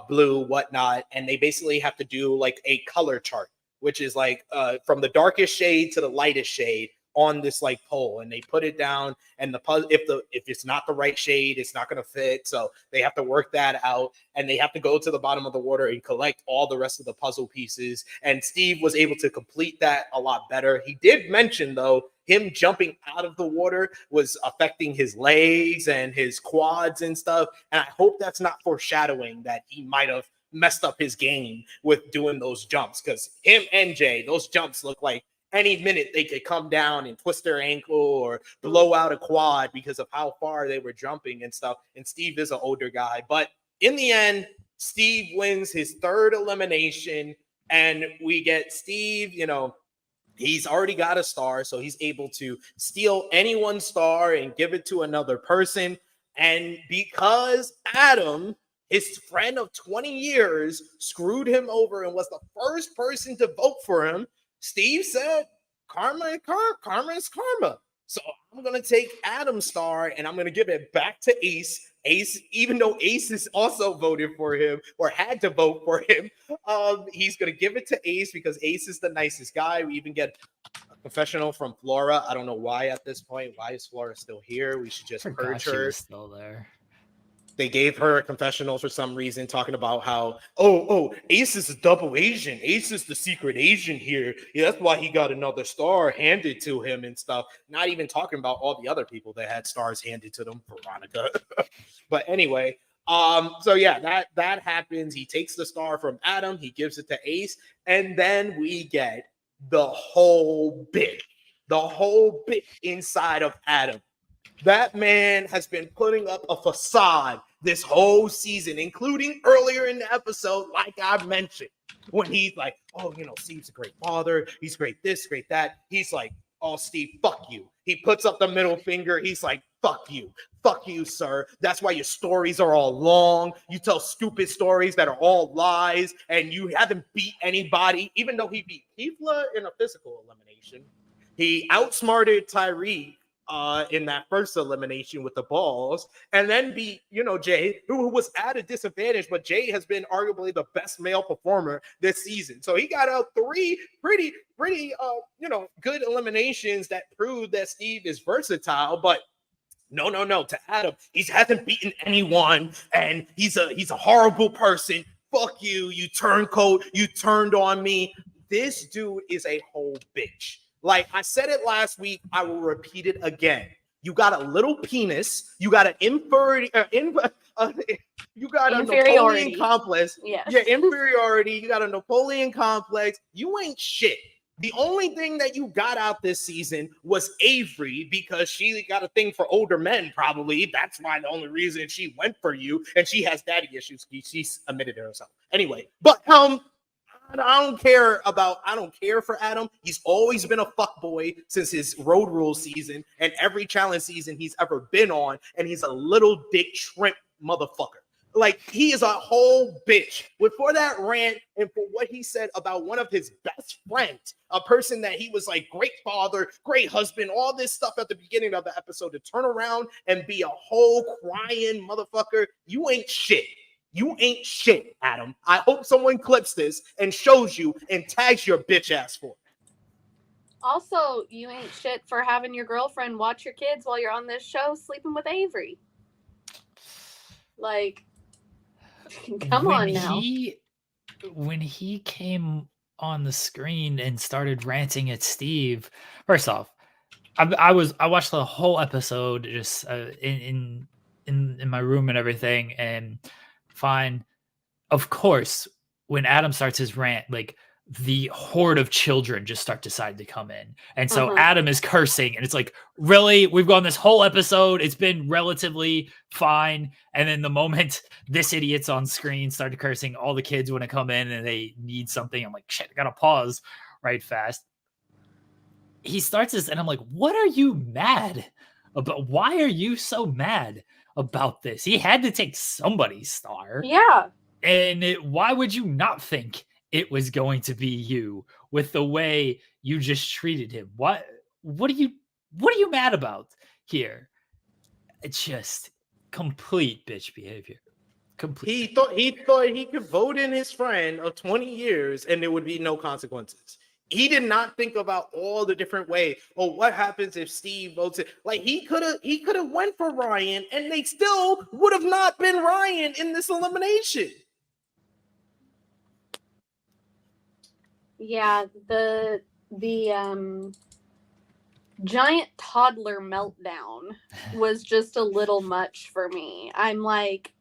blue, whatnot. And they basically have to do like a color chart, which is like from the darkest shade to the lightest shade on this like pole, and they put it down, and if it's not the right shade, it's not going to fit. So they have to work that out, and they have to go to the bottom of the water and collect all the rest of the puzzle pieces. And Steve was able to complete that a lot better. He did mention though, him jumping out of the water was affecting his legs and his quads and stuff. And I hope that's not foreshadowing that he might have messed up his game with doing those jumps, because him and Jay, those jumps look like any minute they could come down and twist their ankle or blow out a quad because of how far they were jumping and stuff. And Steve is an older guy. But in the end, Steve wins his third elimination. And we get Steve, he's already got a star, so he's able to steal anyone's star and give it to another person. And because Adam, his friend of 20 years, screwed him over and was the first person to vote for him, Steve said, karma is karma. So I'm going to take Adam's star and I'm going to give it back to Ace. Ace, even though Ace has also voted for him or had to vote for him, he's going to give it to Ace because Ace is the nicest guy. We even get a confessional from Flora. I don't know why at this point. Why is Flora still here? We should just purge her. She was still there. They gave her a confessional for some reason, talking about how, Ace is a double Asian. Ace is the secret Asian here. Yeah, that's why he got another star handed to him and stuff. Not even talking about all the other people that had stars handed to them, Veronica. But anyway, so yeah, that happens. He takes the star from Adam. He gives it to Ace. And then we get the whole bit inside of Adam. That man has been putting up a facade this whole season, including earlier in the episode, like I mentioned, when he's like, Steve's a great father. He's great this, great that. He's like, oh, Steve, fuck you. He puts up the middle finger. He's like, fuck you. Fuck you, sir. That's why your stories are all long. You tell stupid stories that are all lies, and you haven't beat anybody, even though he beat Keefla in a physical elimination. He outsmarted Tyreek in that first elimination with the balls, and then beat, Jay, who was at a disadvantage, but Jay has been arguably the best male performer this season. So he got out 3 pretty, good eliminations that proved that Steve is versatile, but no. To Adam, he hasn't beaten anyone, and he's a horrible person. Fuck you, you turncoat, you turned on me. This dude is a whole bitch. Like I said it last week, I will repeat it again. You got a little penis. You got an you got a Napoleon complex. Yes. Yeah, inferiority. You got a Napoleon complex. You ain't shit. The only thing that you got out this season was Avery because she got a thing for older men, probably. That's why the only reason she went for you. And she has daddy issues. She's admitted it herself. Anyway, but I don't care for Adam. He's always been a fuckboy since his Road Rules season and every challenge season he's ever been on. And he's a little dick shrimp motherfucker. Like, he is a whole bitch. For that rant and for what he said about one of his best friends, a person that he was like great father, great husband, all this stuff at the beginning of the episode, to turn around and be a whole crying motherfucker. You ain't shit. You ain't shit, Adam. I hope someone clips this and shows you and tags your bitch ass for it. Also, you ain't shit for having your girlfriend watch your kids while you're on this show sleeping with Avery. Like, come on now. When he came on the screen and started ranting at Steve, first off, I watched the whole episode just in my room and everything, and fine. Of course, when Adam starts his rant, like the horde of children just start deciding to come in. And so Adam is cursing, and it's like, really? We've gone this whole episode. It's been relatively fine. And then the moment this idiot's on screen started cursing, all the kids want to come in and they need something. I'm like, shit, I gotta pause right fast. He starts this, and I'm like, what are you mad about? Why are you so mad about this? He had to take somebody's star. Yeah. And why would you not think it was going to be you with the way you just treated him? What are you mad about here? It's just complete bitch behavior. Complete. He thought he could vote in his friend of 20 years and there would be no consequences. He did not think about all the different ways. Oh, what happens if Steve votes it? Like, he could have went for Ryan, and they still would have not been Ryan in this elimination. Yeah, the giant toddler meltdown was just a little much for me. I'm like,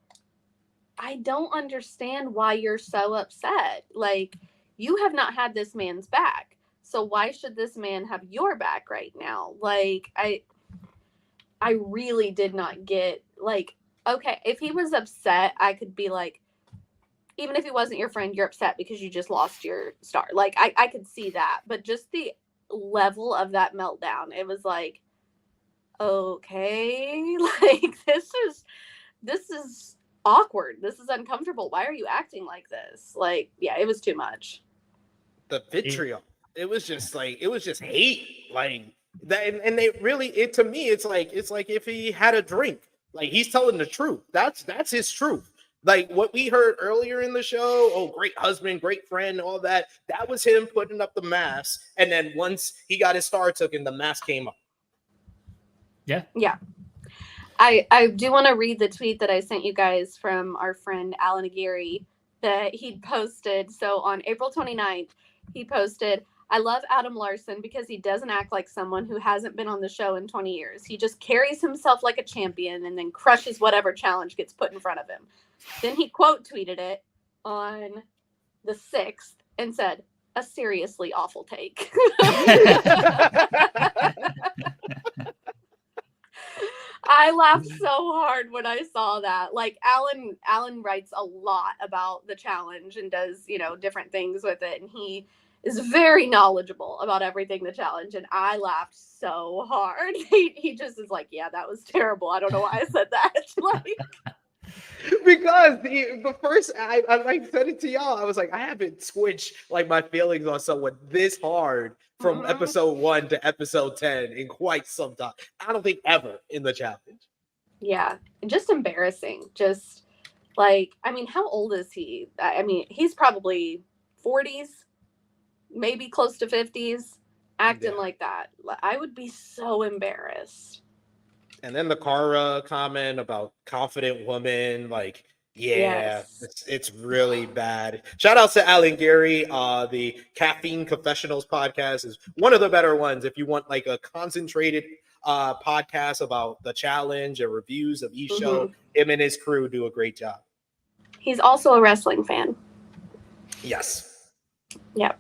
I don't understand why you're so upset. Like, you have not had this man's back. So why should this man have your back right now? Like, I really did not get, like, okay, if he was upset, I could be like, even if he wasn't your friend, you're upset because you just lost your star. Like, I could see that. But just the level of that meltdown, it was like, okay, like, this is awkward. This is uncomfortable. Why are you acting like this? Like, yeah, it was too much. The vitriol. It was just hate. Like that, and they really, to me, it's like if he had a drink. Like, he's telling the truth. That's his truth. Like what we heard earlier in the show, oh, great husband, great friend, all that. That was him putting up the mask. And then once he got his star taken, the mask came up. Yeah. Yeah. I do want to read the tweet that I sent you guys from our friend Alan Aguirre that he posted. So on April 29th, he posted, I love Adam Larson because he doesn't act like someone who hasn't been on the show in 20 years. He just carries himself like a champion and then crushes whatever challenge gets put in front of him. Then he quote tweeted it on the 6th and said, a seriously awful take. I laughed so hard when I saw that. Like, Alan writes a lot about the challenge and does, different things with it. And he is very knowledgeable about everything the challenge. And I laughed so hard. He just is like, yeah, that was terrible. I don't know why I said that. Like, because the first I like said it to y'all, I was like, I haven't switched like my feelings on someone this hard from episode 1 to episode 10 in quite some time. I don't think ever in the challenge. Yeah, just embarrassing. Just like, I mean, how old is he? I mean, he's probably 40s, maybe close to 50s, acting like that. I would be so embarrassed. And then the Cara comment about confident woman, like, yeah, yes. It's really bad. Shout out to Alan Gary. The Caffeine Confessionals podcast is one of the better ones. If you want like a concentrated podcast about the challenge and reviews of each show, him and his crew do a great job. He's also a wrestling fan. Yes. Yep.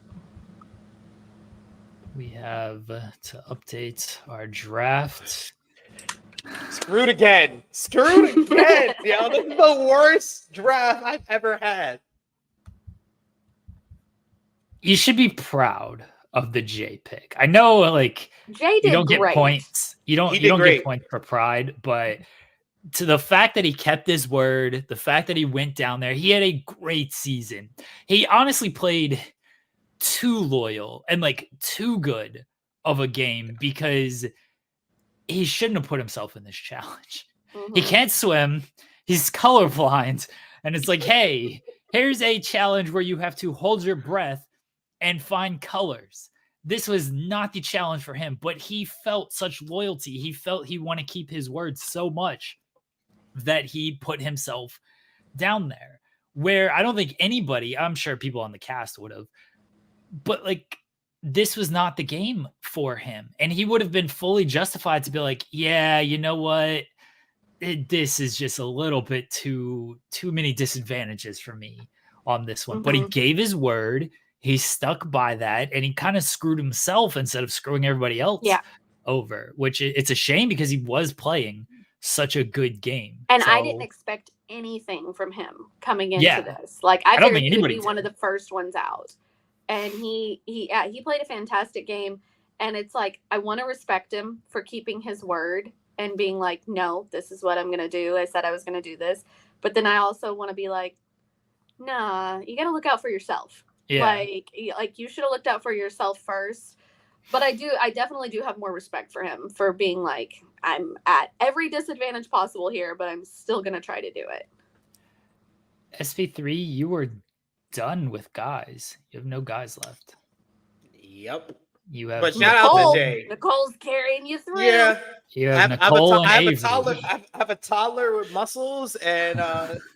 We have to update our draft. Screwed again. Yo, this is the worst draft I've ever had. You should be proud of the Jay pick. I know, like, Jay did you don't great. Get points. You don't get points for pride, but to the fact that he kept his word, the fact that he went down there, he had a great season. He honestly played too loyal and like too good of a game because he shouldn't have put himself in this challenge. He can't swim. He's colorblind. And it's like, hey, here's a challenge where you have to hold your breath and find colors. This was not the challenge for him, but he felt such loyalty. He felt he wanted to keep his word so much that he put himself down there where I don't think anybody, I'm sure people on the cast would have, but like, this was not the game for him. And he would have been fully justified to be like, yeah, you know what? This is just a little bit too many disadvantages for me on this one. But he gave his word. He stuck by that. And he kind of screwed himself instead of screwing everybody else over, which it's a shame because he was playing such a good game. And I didn't expect anything from him coming into this. Like, I don't figured think he would anybody be one of the first ones out. And he played a fantastic game. And it's like, I want to respect him for keeping his word and being like, no, this is what I'm going to do. I said I was going to do this. But then I also want to be like, nah, you got to look out for yourself. Yeah. Like you should have looked out for yourself first. But I definitely do have more respect for him for being like, I'm at every disadvantage possible here, but I'm still going to try to do it. SP3, you were done with guys. You have no guys left. Yep. You have. But shout out to Jay. Nicole's carrying you through. Yeah. You have Nicole and Avery. I have a toddler with muscles and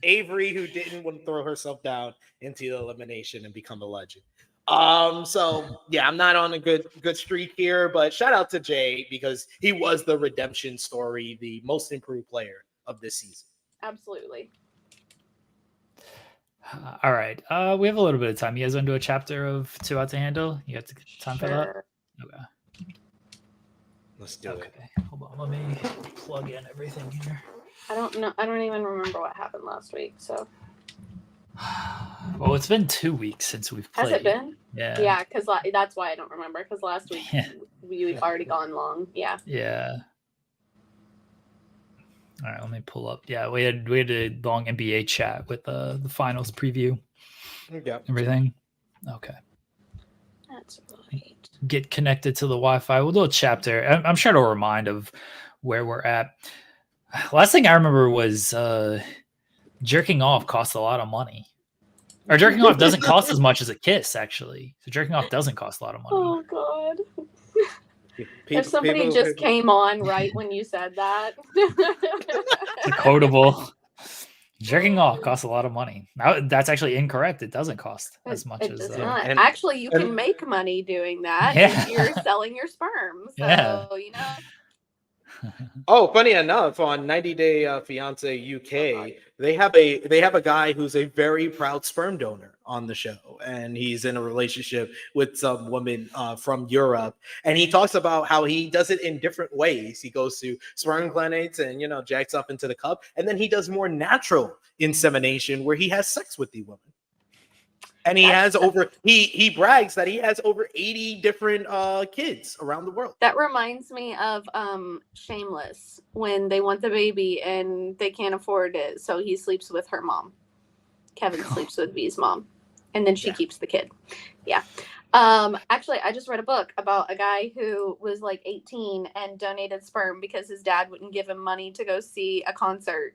Avery who didn't want to throw herself down into the elimination and become a legend. So yeah, I'm not on a good streak here, but shout out to Jay because he was the redemption story, the most improved player of this season. Absolutely. All right. We have a little bit of time. You guys want to do a chapter of Too Hot to Handle? You got time for that? Sure. Okay. Let's do it. Hold on. Let me plug in everything here. I don't know. I don't even remember what happened last week. So Well, it's been 2 weeks since we've played. has it been? Yeah. Yeah, because that's why I don't remember. Because last week we've already gone long. Yeah. Yeah. All right, let me pull up. Yeah, we had a long NBA chat with the finals preview. Yeah. Everything. Okay. That's right. Get connected to the Wi-Fi. We'll do a chapter. I'm sure it'll remind of where we're at. Last thing I remember was jerking off costs a lot of money. Or jerking off doesn't cost as much as a kiss, actually. So jerking off doesn't cost a lot of money. Oh God. If somebody just came on right when you said that. It's a quotable. Jerking off costs a lot of money. Now, that's actually incorrect. It doesn't cost as much It as. does not. Actually, you can make money doing that if you're selling your sperm. So, you know. Oh, funny enough, on 90 Day Fiance UK, they have a guy who's a very proud sperm donor on the show, and he's in a relationship with some woman from Europe, and he talks about how he does it in different ways. He goes to sperm clinics and jacks up into the cup, and then he does more natural insemination where he has sex with the woman. And he he brags that he has over 80 different kids around the world. That reminds me of Shameless, when they want the baby and they can't afford it, so he sleeps with her mom. Kevin sleeps with V's mom, and then she keeps the kid. Yeah. Actually, I just read a book about a guy who was like 18 and donated sperm because his dad wouldn't give him money to go see a concert.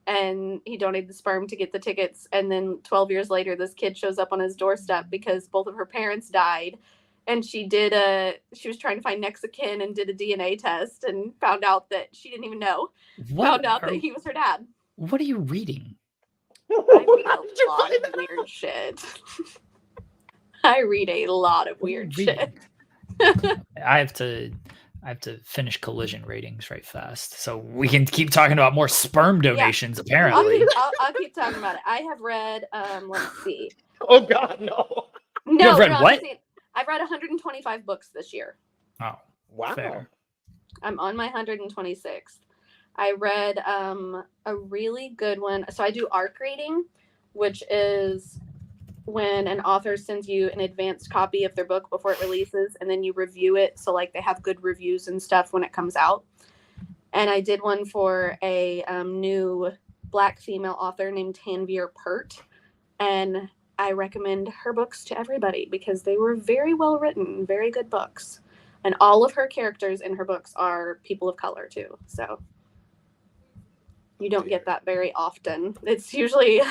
And he donated the sperm to get the tickets. And then 12 years later, this kid shows up on his doorstep because both of her parents died. And she was trying to find next of kin and did a DNA test and found out that she didn't even know. Found out that he was her dad. What are you reading? I read a lot of weird shit. I read a lot of weird shit. I have to finish Collision ratings right fast, so we can keep talking about more sperm donations. Apparently, I'll keep talking about it. I have read. Let's see. Oh God, no. No, you've read what? I've read 125 books this year. Oh, wow. Fair. I'm on my 126th. I read a really good one. So I do ARC reading, which is when an author sends you an advanced copy of their book before it releases, and then you review it. So like they have good reviews and stuff when it comes out. And I did one for a new Black female author named Tanvir Pert. And I recommend her books to everybody because they were very well written, very good books. And all of her characters in her books are people of color too. So you don't get that very often. It's usually,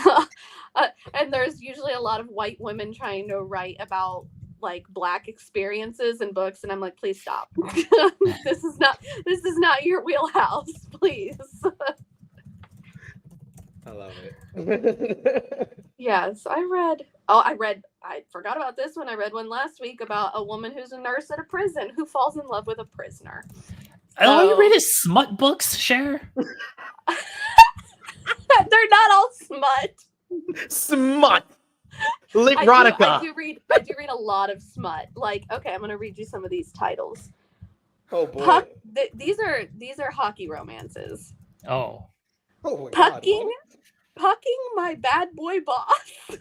and there's usually a lot of white women trying to write about like Black experiences in books, and I'm like, please stop. This is not your wheelhouse, please. I love it. Yes, I forgot about this one. I read one last week about a woman who's a nurse at a prison who falls in love with a prisoner. Oh, you read his smut books, Cher? They're not all smut. Smut. Erotica. I do read a lot of smut. Like, okay, I'm gonna read you some of these titles. Oh boy. These are hockey romances. Oh. Oh my God. Pucking my bad boy boss.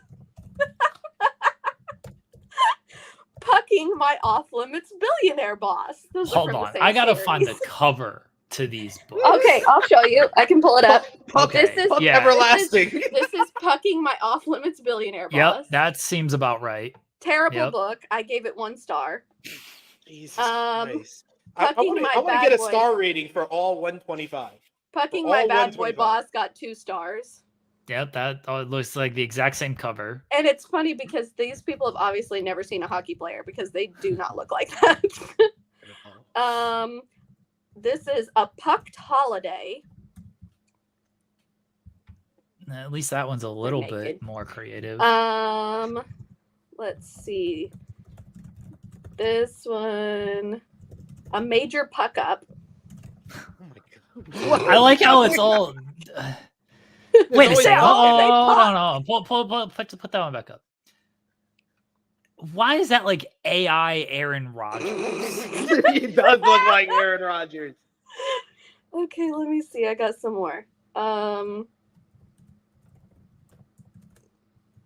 Pucking my off-limits billionaire boss. Hold on. I gotta find the cover to these books. Okay, I'll show you. I can pull it up. Okay. This is everlasting. This is Pucking My Off-Limits Billionaire Boss. Yep, that seems about right. Terrible book. I gave it 1 star. Jesus Christ. I Pucking want My to Bad get a Boy. star rating for all 125. Pucking all My Bad Boy 125. Boss got 2 stars. Yep, that looks like the exact same cover. And it's funny because these people have obviously never seen a hockey player because they do not look like that. This is A Pucked Holiday. At least that one's a little bit more creative. Let's see. This one, A Major Puck Up. Oh my God. I like how it's all. Wait a always second. They Hold pop. on. Put that one back up. Why is that like AI Aaron Rodgers? He does look like Aaron Rodgers. Okay, let me see. I got some more.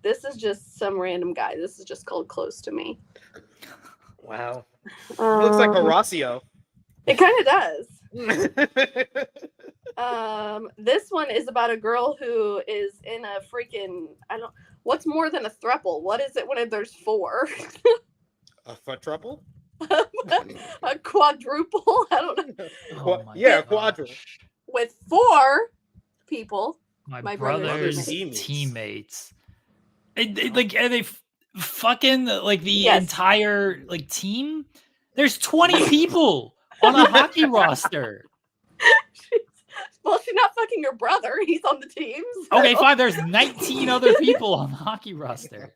This is just some random guy. This is just called Close to Me. Wow. He looks like Horacio. It kind of does. This one is about a girl who is in a freaking what's more than a throuple? What is it when there's four? A quadruple? A quadruple? I don't know. Oh my quadruple. gosh. With four people. My brother's brother's teammates. Like, are they fucking like the entire like team? There's 20 people on a hockey roster. Well, she's not fucking her brother. He's on the team. So. Okay, fine. There's 19 other people on the hockey roster.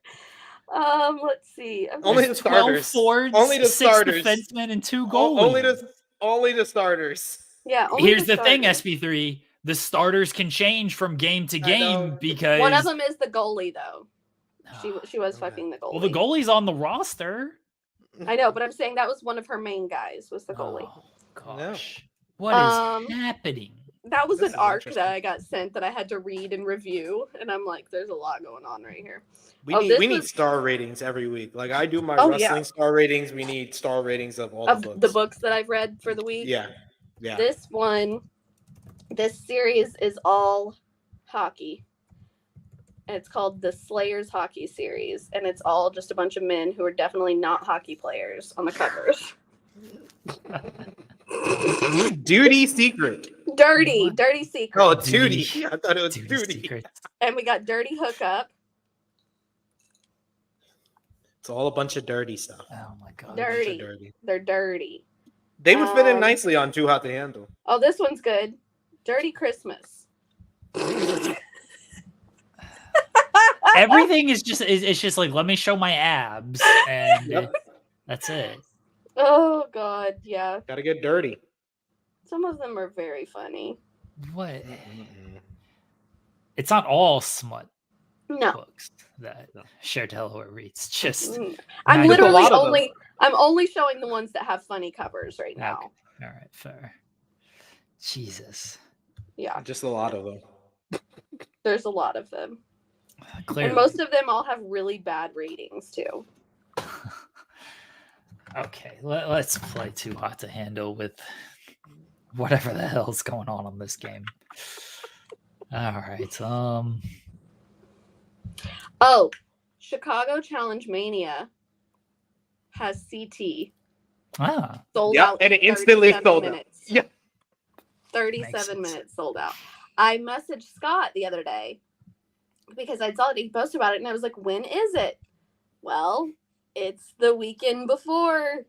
Let's see. Only the starters. 12 forwards, Only the 6 starters. defensemen, and 2 goalies. Only the starters. Yeah. Here's the thing, SP3. The starters can change from game to game because one of them is the goalie, though. She was fucking the goalie. Well, the goalie's on the roster. I know, but I'm saying that was one of her main guys. Was the goalie? Oh gosh, what is happening? That was an arc that I got sent that I had to read and review, and I'm like, "There's a lot going on right here." We need star ratings every week. Like I do my wrestling star ratings. We need star ratings of all the books that I've read for the week. Yeah. This series is all hockey. And it's called the Slayers Hockey Series, and it's all just a bunch of men who are definitely not hockey players on the covers. Dirty Secret. Dirty Secret. Oh, Duty. I thought it was Duty. And we got Dirty Hookup. It's all a bunch of dirty stuff. Oh my god. Dirty. They're dirty. They would fit in nicely on Too Hot to Handle. Oh, this one's good. Dirty Christmas. Everything is just like, let me show my abs, and that's it. Oh god, yeah. Gotta get dirty. Some of them are very funny. What? It's not all smut books that Cher Delaware reads. Just I'm literally I'm only showing the ones that have funny covers right now. Okay. All right, fair. Jesus. Yeah. Just a lot of them. There's a lot of them. Clearly. And most of them all have really bad ratings too. Okay, let's play Too Hot to Handle with whatever the hell's going on this game. All right. Oh, Chicago Challenge Mania has CT. Sold out. And it instantly sold out. Yeah. 37 minutes sold out. I messaged Scott the other day because I saw that he posted about it, and I was like, when is it? Well, it's the weekend before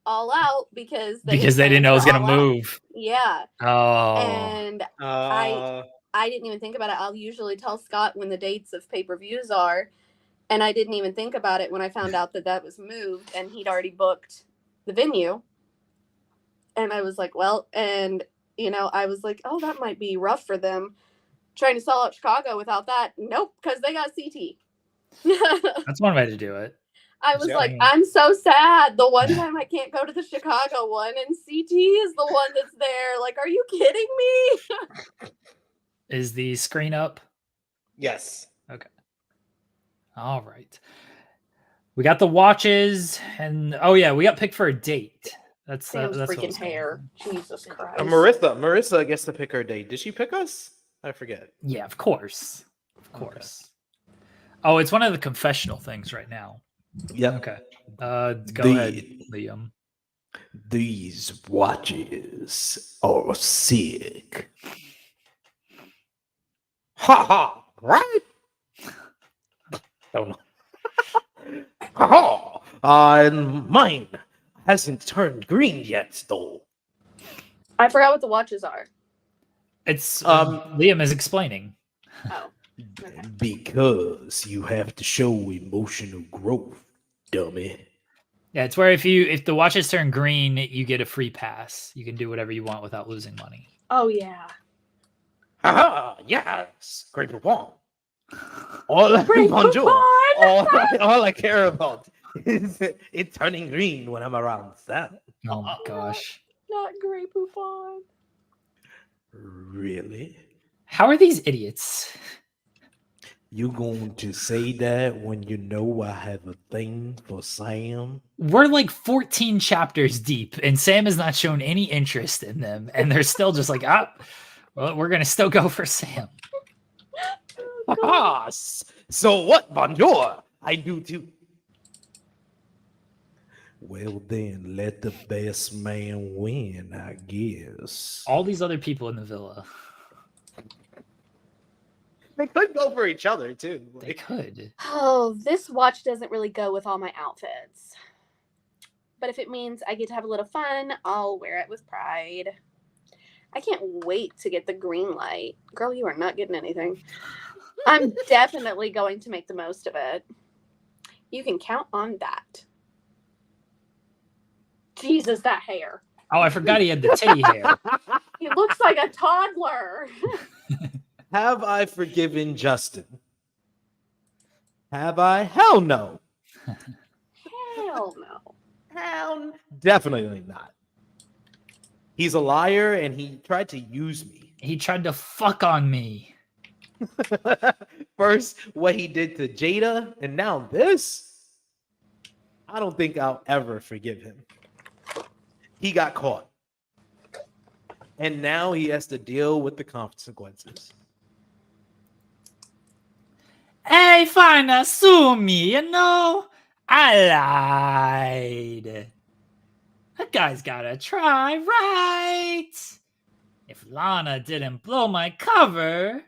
All Out because they didn't know it was going to move. Yeah. Oh. And I didn't even think about it. I'll usually tell Scott when the dates of pay-per-views are, and I didn't even think about it when I found out that was moved, and he'd already booked the venue. And I was like, well, and I was like, oh, that might be rough for them trying to sell out Chicago without that. Nope, because they got CT. That's one way to do it. I was like, I'm so sad. The one time I can't go to the Chicago one, and CT is the one that's there. Like, are you kidding me? Is the screen up? Yes. Okay. All right. We got the watches, and we got picked for a date. That's freaking hair. Jesus Christ. Marissa gets to pick her date. Did she pick us? I forget. Yeah, of course. Okay. Oh, it's one of the confessional things right now. Yeah. Okay. Go ahead, Liam. These watches are sick. Ha ha! Right? Don't know. Ha ha! And mine hasn't turned green yet, though. I forgot what the watches are. It's Liam is explaining. Oh. Okay. Because you have to show emotional growth, dummy. Yeah, it's where if the watches turn green, you get a free pass. You can do whatever you want without losing money. Oh yeah. Ah, yes, great Poupon. All Great bonjour. Poupon! All I care about is it turning green when I'm around Sam. Oh my gosh. Not Grey Poupon. Really? How are these idiots? You going to say that when you know I have a thing for Sam? We're like 14 chapters deep, and Sam has not shown any interest in them, and they're still just like, well, we're gonna still go for Sam. Oh, God. Ah, so what, bonjour? I do too. Well then, let the best man win, I guess. All these other people in the villa, They could go for each other too. they Like, could. Oh, this watch doesn't really go with all my outfits. But if it means I get to have a little fun, I'll wear it with pride. I can't wait to get the green light. Girl, you are not getting anything. I'm definitely going to make the most of it. You can count on that. Jesus, that hair. Oh, I forgot he had the titty hair. He looks like a toddler. Have I forgiven Justin? Have I? Hell no. Hell no. Hell definitely not. He's a liar and he tried to use me. He tried to fuck on me. First, what he did to Jada, and now this. I don't think I'll ever forgive him. He got caught. And now he has to deal with the consequences. Hey, fine, sue me, you know? I lied. That guy's gotta try, right? If Lana didn't blow my cover,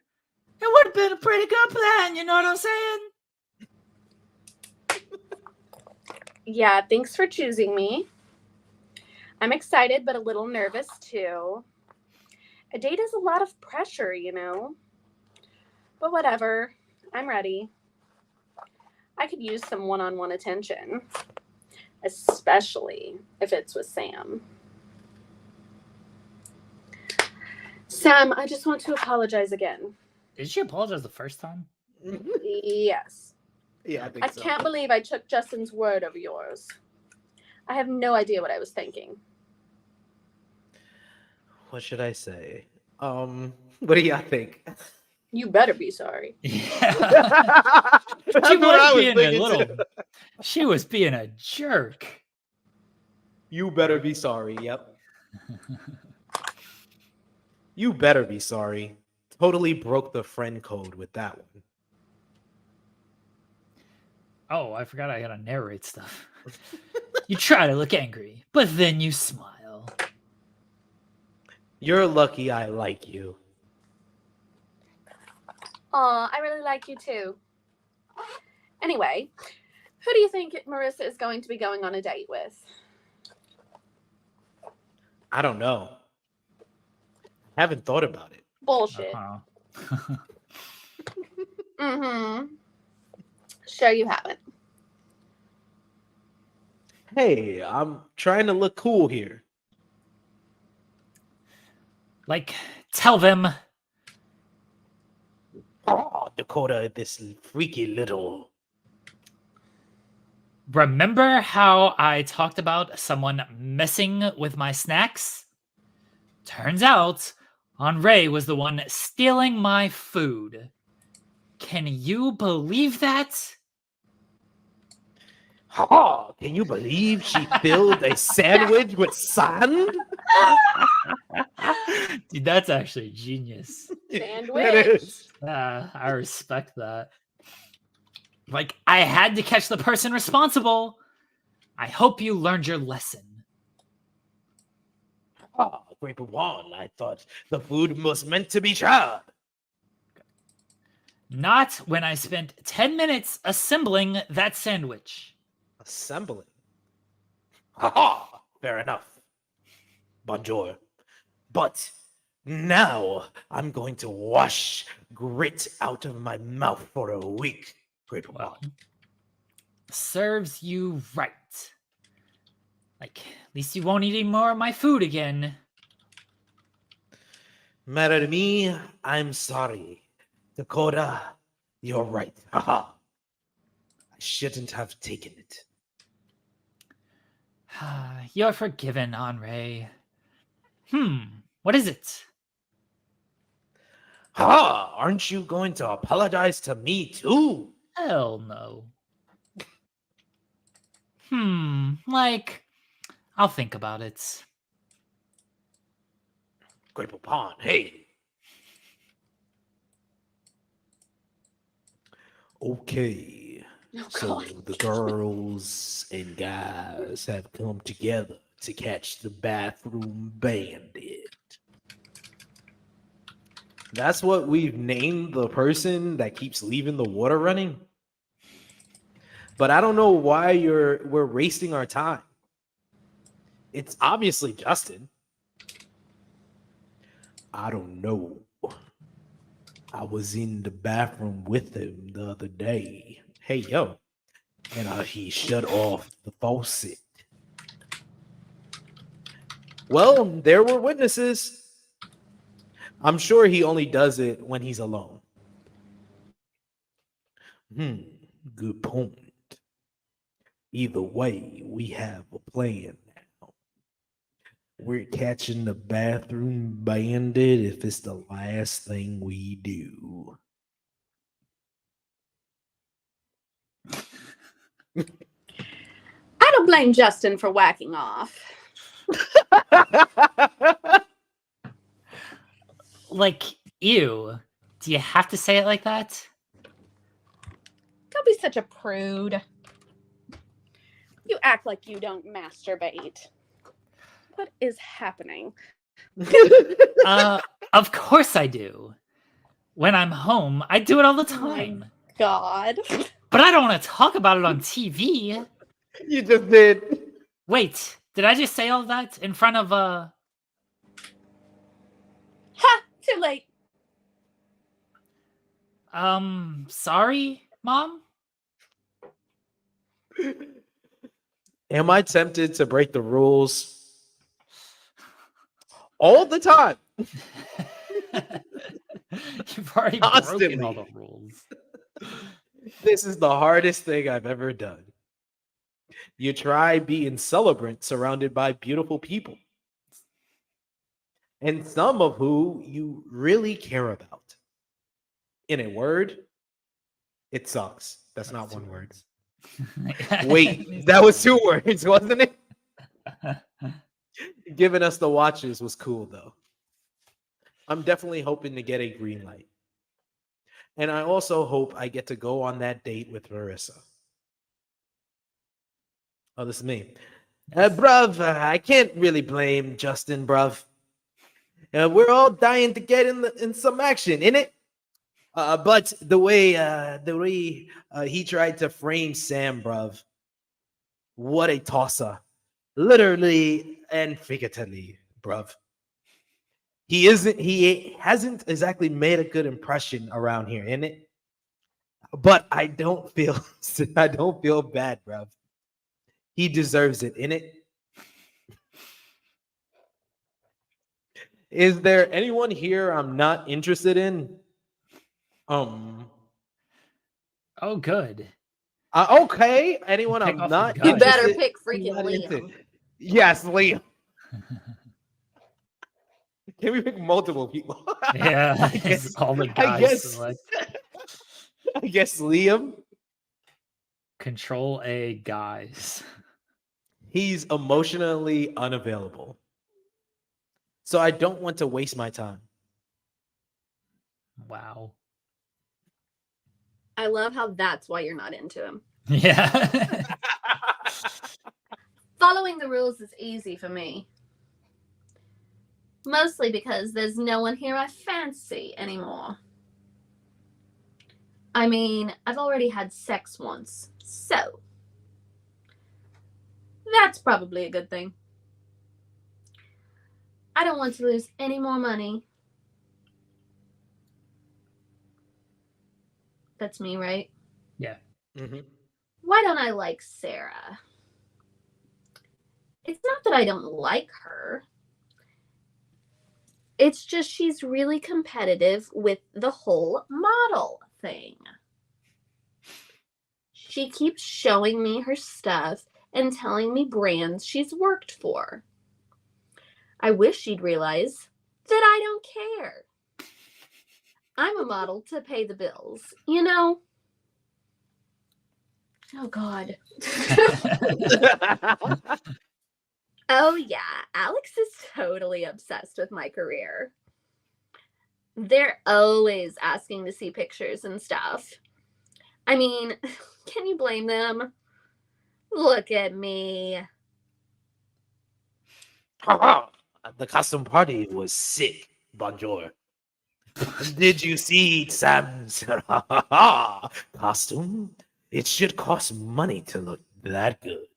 it would have been a pretty good plan, you know what I'm saying? Yeah, thanks for choosing me. I'm excited, but a little nervous too. A date is a lot of pressure, you know? But whatever, I'm ready. I could use some one-on-one attention, especially if it's with Sam. Sam, I just want to apologize again. Did she apologize the first time? Yes. Yeah, I think I can't believe I took Justin's word over yours. I have no idea what I was thinking. What should I say? What do y'all think? You better be sorry. Yeah. That's She what I was was being a thinking little. too. She was being a jerk. You better be sorry. Yep. You better be sorry. Totally broke the friend code with that one. Oh, I forgot I gotta narrate stuff. You try to look angry, but then you smile. You're lucky I like you. Aw, I really like you too. Anyway, who do you think Marissa is going to be going on a date with? I don't know. Haven't thought about it. Bullshit. Uh-huh. Mm-hmm. Sure you haven't. Hey, I'm trying to look cool here. Like, tell them. Oh, Dakota, this freaky little. Remember how I talked about someone messing with my snacks? Turns out, Henri was the one stealing my food. Can you believe that? Oh, can you believe she filled a sandwich with sand? Dude, that's actually genius. Sandwich. I respect that. Like, I had to catch the person responsible. I hope you learned your lesson. Oh, great one. I thought the food was meant to be shared. Not when I spent 10 minutes assembling that sandwich. Assembling. Ha! Fair enough. Bonjour. But now I'm going to wash grit out of my mouth for a week. Great Well, one. serves you right. Like, at least you won't eat any more of my food again. Matter to me, I'm sorry. Dakota, you're right. Haha. I shouldn't have taken it. You're forgiven, Henri. What is it? Ha! Aren't you going to apologize to me too? Hell no. Like, I'll think about it. Grapple Pond, hey. Okay. Oh, So God. the girls and guys have come together to catch the bathroom bandit. That's what we've named the person that keeps leaving the water running. But I don't know why we're wasting our time. It's obviously Justin. I don't know. I was in the bathroom with him the other day. Hey, yo. And he shut off the faucet. Well, there were witnesses. I'm sure he only does it when he's alone. Good point. Either way, we have a plan now. We're catching the bathroom bandit if it's the last thing we do. I don't blame Justin for whacking off. Like, ew. Do you have to say it like that? Don't be such a prude. You act like you don't masturbate. What is happening? Of course I do. When I'm home, I do it all the Oh my time. God. But I don't want to talk about it on TV. You just did. Wait, did I just say all that in front of Ha! Too late. sorry, Mom? Am I tempted to break the rules? All the time. You've already broken Constantly. all the rules. This is the hardest thing I've ever done. You try being celebrant surrounded by beautiful people. And some of who you really care about. In a word, it sucks. That's not one word. Wait, that was 2 words, wasn't it? Giving us the watches was cool, though. I'm definitely hoping to get a green light. And I also hope I get to go on that date with Marissa. Oh, this is me. Bruv, I can't really blame Justin, bruv. We're all dying to get in some action, innit? But the way he tried to frame Sam, bruv, what a tosser. Literally and figuratively, bruv. He hasn't exactly made a good impression around here, innit? But I don't feel bad, bruv. He deserves it, innit? Is there anyone here I'm not interested in? Oh, good. Okay. Anyone Pick I'm off not a guy. You better interested? pick freaking not into- Liam. Yes, Liam. Can we pick multiple people? Yeah, I guess, it's all the I guys guess, select. I guess Liam. Control A guys. He's emotionally unavailable. So I don't want to waste my time. Wow. I love how that's why you're not into him. Yeah. Following the rules is easy for me. Mostly because there's no one here I fancy anymore. I mean, I've already had sex once, so that's probably a good thing. I don't want to lose any more money. That's me, right? Yeah. Mm-hmm. Why don't I like Sarah? It's not that I don't like her. It's just she's really competitive with the whole model thing. She keeps showing me her stuff and telling me brands she's worked for. I wish she'd realize that I don't care. I'm a model to pay the bills, you know? Oh, God. Oh, yeah. Alex is totally obsessed with my career. They're always asking to see pictures and stuff. I mean, can you blame them? Look at me. The costume party was sick, Bonjour. Did you see Sam's costume? It should cost money to look that good.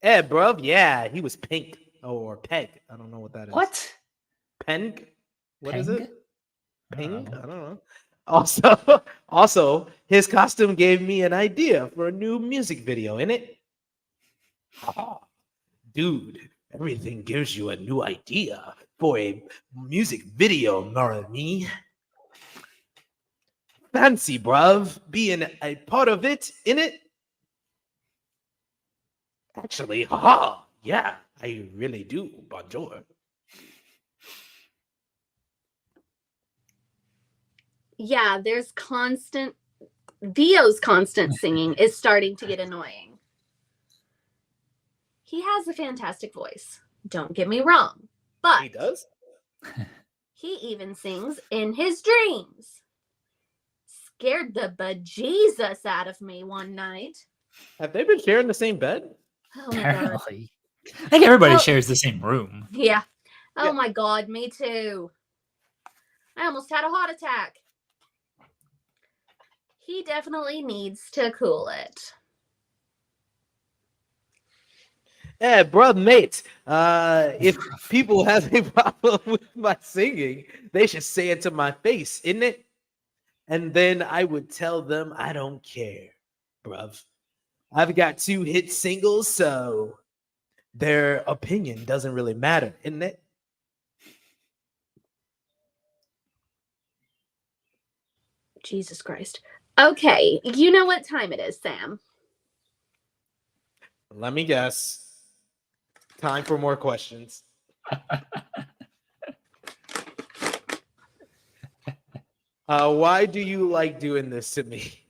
Bruv, yeah, he was pink or peg. I don't know what that is. What? Peng? What is Peng? it? Ping? Oh. I don't know. Also, his costume gave me an idea for a new music video, innit? Dude, everything gives you a new idea for a music video, Marami. Fancy, bruv, being a part of it, innit? Actually, yeah, I really do, Bonjour. Yeah, Theo's constant singing is starting to get annoying. He has a fantastic voice. Don't get me wrong. But He does? he even sings in his dreams. Scared the bejesus out of me one night. Have they been sharing the same bed? Oh my God. Apparently. I think everybody Oh. shares the same room. Yeah. Oh Yeah. my God, me too. I almost had a heart attack. He definitely needs to cool it. Bruv, mate, if people have a problem with my singing, they should say it to my face, isn't it? And then I would tell them I don't care, bruv. I've got 2 hit singles, so their opinion doesn't really matter, isn't it? Jesus Christ. Okay, you know what time it is, Sam. Let me guess. Time for more questions. Why do you like doing this to me?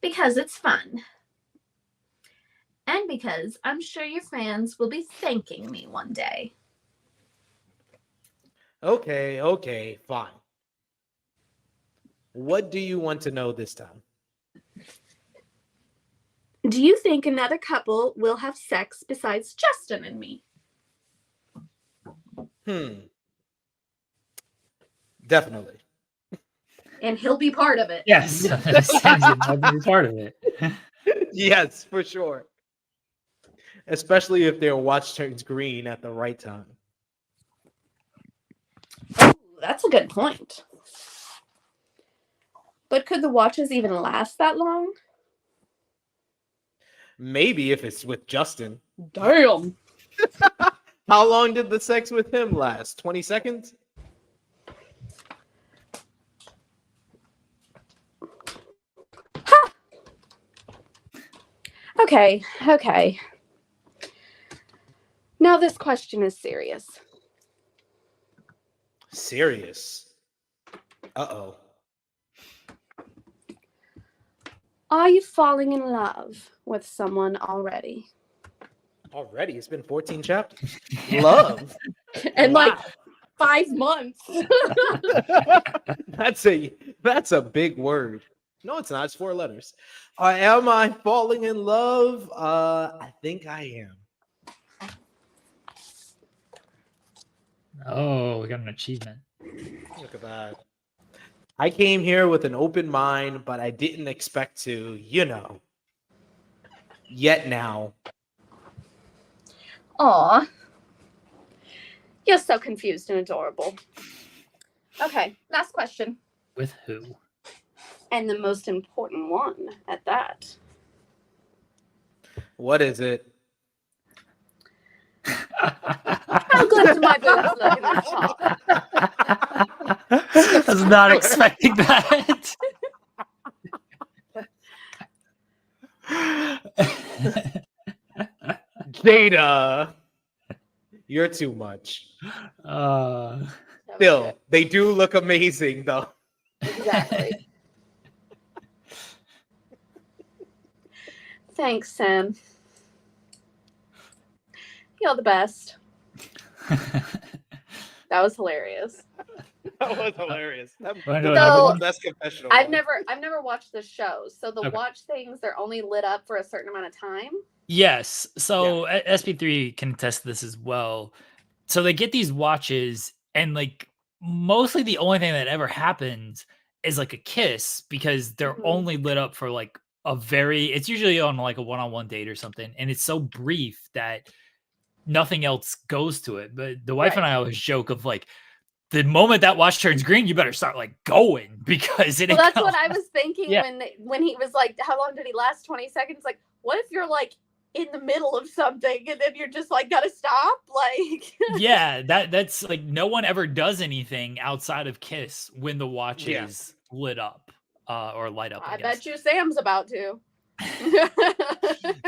Because it's fun. And because I'm sure your fans will be thanking me one day. Okay, fine. What do you want to know this time? Do you think another couple will have sex besides Justin and me? Definitely. And he'll be part of it. Yes. Sam's a part of it. Yes, for sure. Especially if their watch turns green at the right time. Oh, that's a good point. But could the watches even last that long? Maybe if it's with Justin. Damn. How long did the sex with him last? 20 seconds? Okay. Now this question is serious. Serious. Uh-oh. Are you falling in love with someone already? Already? It's been 14 chapters. Love. And Wow. like 5 months. That's a big word. No, it's not. It's 4 letters. Am I falling in love? I think I am. Oh, we got an achievement. Look at that. I came here with an open mind, but I didn't expect to, yet now. Aw. You're so confused and adorable. Okay, last question. With who? And the most important one at that. What is it? How good do my boobs look in this top? I was not expecting that. Jada, you're too much. uh, That was Still, they do look amazing, though. good. Exactly. Thanks, Sam. You're the best. That was hilarious. That was hilarious. That Wanna do was another the best confessional. I've one. never watched the show. So the Okay. watch things, they're only lit up for a certain amount of time. Yes. So SP3 can test this as well. So they get these watches, and like mostly the only thing that ever happens is like a kiss, because they're Mhm. only lit up for like it's usually on like a one-on-one date or something. And it's so brief that nothing else goes to it. But the wife and I always joke of like, the moment that watch turns green, you better start like going, because it Well, ain't that's gonna what I was thinking Yeah. when he was like, "How long did he last? 20 seconds?" Like, what if you're like in the middle of something and then you're just like gotta stop? Like, Yeah, that's like, no one ever does anything outside of kiss when the watch Yeah. is lit up or light up. I I guess. bet you Sam's about to.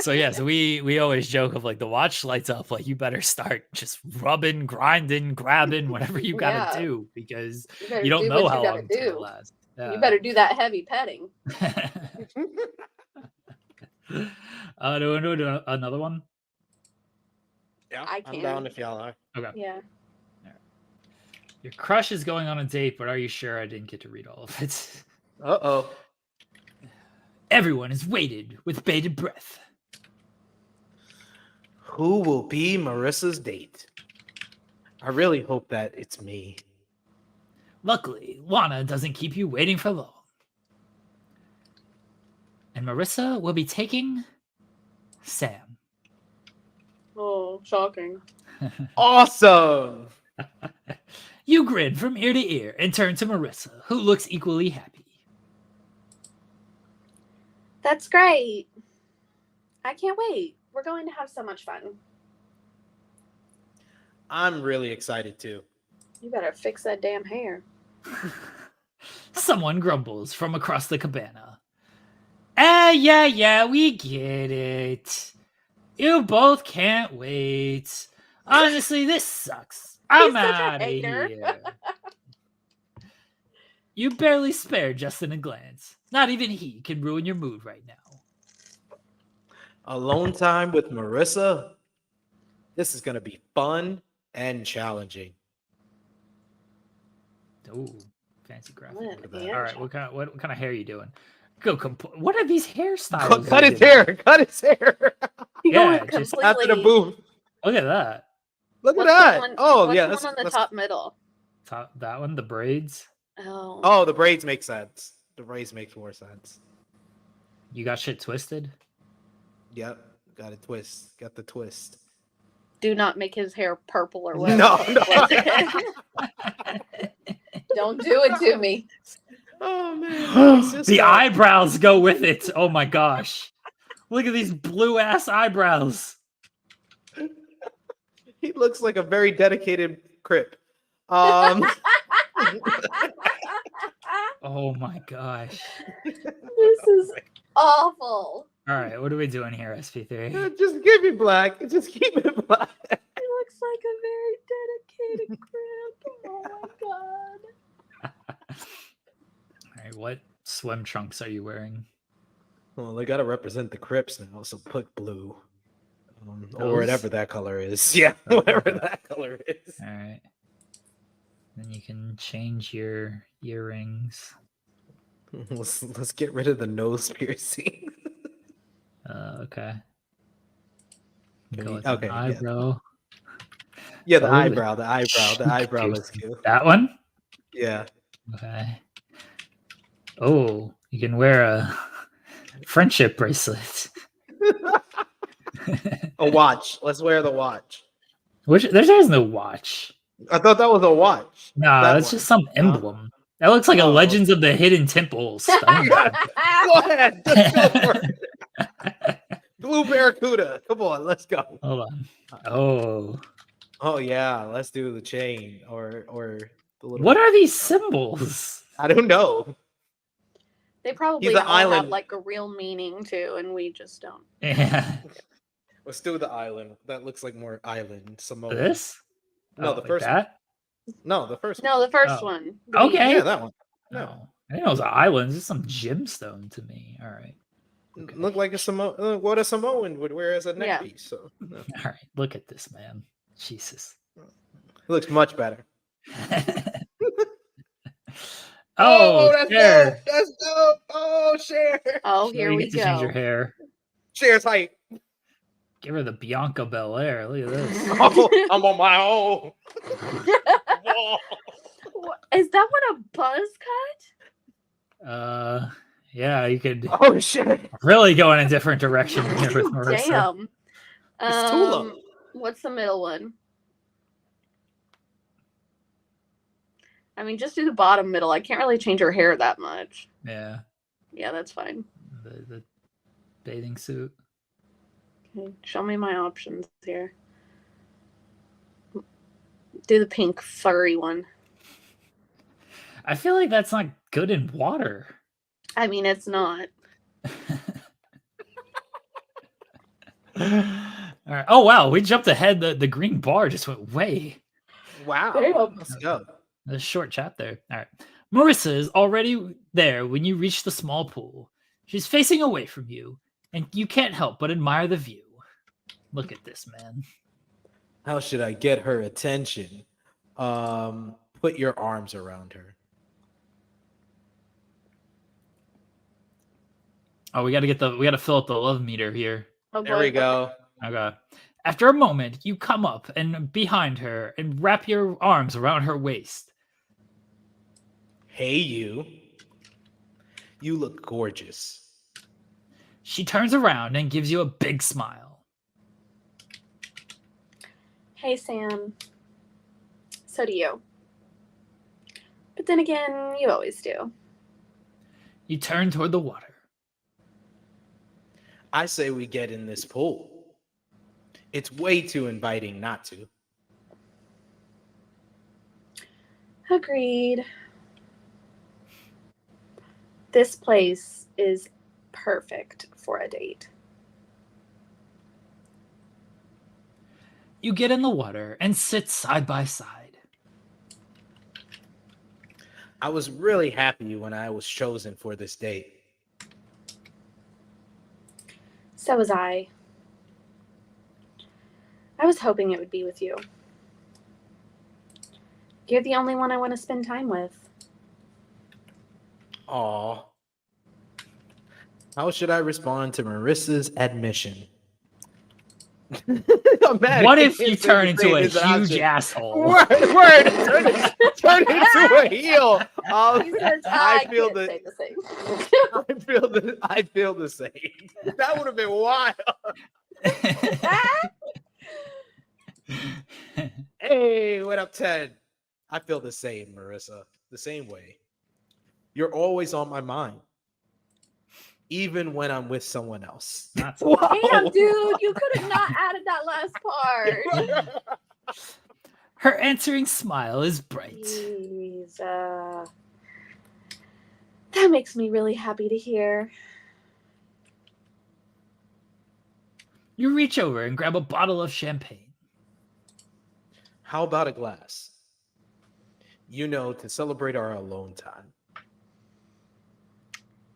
So yeah, so we always joke of like, the watch lights up, like you better start just rubbing, grinding, grabbing, whatever you gotta Yeah. do, because better you don't do know what how you gotta long it's gonna do. last. You better do that heavy petting. Do we want to do another one? Yeah, I I'm can. down if y'all are. Okay. Yeah. Your crush is going on a date, but are you sure? I didn't get to read all of it. Uh-oh. Everyone has waited with bated breath. Who will be Marissa's date? I really hope that it's me. Luckily, Lana doesn't keep you waiting for long. And Marissa will be taking Sam. Oh, shocking. Awesome. You grin from ear to ear and turn to Marissa, who looks equally happy. That's great. I can't wait. We're going to have so much fun. I'm really excited too. You better fix that damn hair. Someone grumbles from across the cabana. Yeah, we get it. You both can't wait. Honestly, this sucks. I'm He's such a out of hater. here. You barely spare Justin a glance. Not even he can ruin your mood right now. Alone time with Marissa. This is gonna be fun and challenging. Oh, fancy graphic. Fun Look at that. and All right, what kind of hair are you doing? Go. What are these hairstyles? Cut you're his doing? hair. Cut his hair. You Yeah, going just After the booth. Look at that. Look at What's that. the one, Oh what's yeah. the one on the top middle? That one, the braids. Oh. Oh, the braids make sense. The braids make more sense. You got shit twisted. Yep. Got a twist. Got the twist. Do not make his hair purple or whatever. No. Don't do it to me. Oh man. The eyebrows go with it. Oh my gosh. Look at these blue ass eyebrows. He looks like a very dedicated Crip. Um, Oh my gosh. This is awful. All right, what are we doing here, SP3? just give me black. Just keep it black. He looks like a very dedicated Crip. Oh my god. All right, what swim trunks are you wearing? Well, they gotta represent the Crips now, so put blue. Or Those? whatever that color is. Yeah, whatever that color is. All right. Then you can change your earrings. Let's get rid of the nose piercing. Okay. Can Go we- with okay, an yeah. eyebrow. Yeah, the Oh, eyebrow. The eyebrow looks cute. That one? Yeah. Okay. Oh, you can wear a friendship bracelet. A watch. Let's wear the watch. There's no watch. I thought that was a watch. No, That that's one. just some emblem. That looks like a Oh. Legends of the Hidden Temple stone. Go ahead. Just go for it. Blue Barracuda. Come on, let's go. Hold on. Oh, Oh yeah, let's do the chain or the little. What are these symbols? I don't know. They probably an all have island. like a real meaning too, and we just don't. Yeah. Let's do the island. That looks like more island Samoa. This? No, Oh, the like first. that? No, the first. No, the first Oh. one. The Okay. beach. Yeah, that one. No. No. I didn't know it was islands. It's some gemstone to me. All right. Okay. Look like a Samoan. What a Samoan would wear as a neck Yeah. piece. So no. All right. Look at this, man. Jesus. It looks much better. Oh, that's Cher. dope. That's dope. Oh, Cher. Oh, Cher, here you we get to change your go. hair. Cher's height. Give her the Bianca Belair. Look at this. Oh, I'm on my own. Whoa. Is that what a buzz cut? Yeah, you could Oh shit. really go in a different direction here with Marissa. Damn. It's Tula. What's the middle one? I mean, just do the bottom middle. I can't really change her hair that much. Yeah, Yeah, that's fine. the bathing suit. Okay, show me my options here. Do the pink furry one. I feel like that's not good in water. I mean, it's not. All right. Oh wow, we jumped ahead. The green bar just went way. Wow. Damn. Let's go. A short chat there. All right. Marissa is already there when you reach the small pool. She's facing away from you, and you can't help but admire the view. Look at this, man. How should I get her attention? Put your arms around her. Oh, we gotta fill up the love meter here. Oh, There we go. Okay. After a moment, you come up and behind her and wrap your arms around her waist. Hey, you. You look gorgeous. She turns around and gives you a big smile. Hey, Sam. So do you. But then again, you always do. You turn toward the water. I say we get in this pool. It's way too inviting not to. Agreed. This place is perfect for a date. You get in the water and sit side by side. I was really happy when I was chosen for this date. So was I. I was hoping it would be with you. You're the only one I want to spend time with. Aw. How should I respond to Marissa's admission? What if you turn into a huge asshole? Word, turn into a heel. He says, I feel can't the say the same. I feel the same. That would have been wild. Hey, what up, Ted? I feel the same, Marissa. The same way. You're always on my mind. Even when I'm with someone else. Not so- Damn, dude, you could have not added that last part. Her answering smile is bright. Jeez, that makes me really happy to hear. You reach over and grab a bottle of champagne. How about a glass? You know, to celebrate our alone time.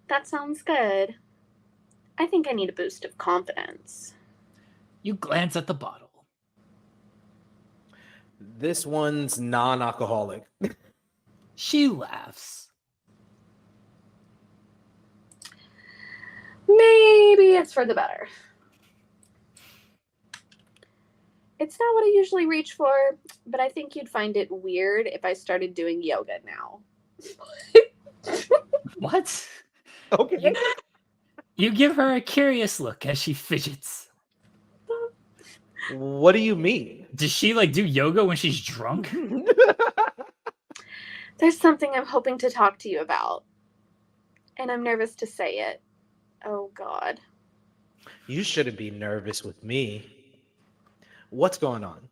That sounds good. I think I need a boost of confidence. You glance at the bottle. This one's non-alcoholic. She laughs. Maybe it's for the better. It's not what I usually reach for, but I think you'd find it weird if I started doing yoga now. What? Okay. You give her a curious look as she fidgets. What do you mean? Does she like do yoga when she's drunk? There's something I'm hoping to talk to you about, and I'm nervous to say it. Oh, God. You shouldn't be nervous with me. What's going on?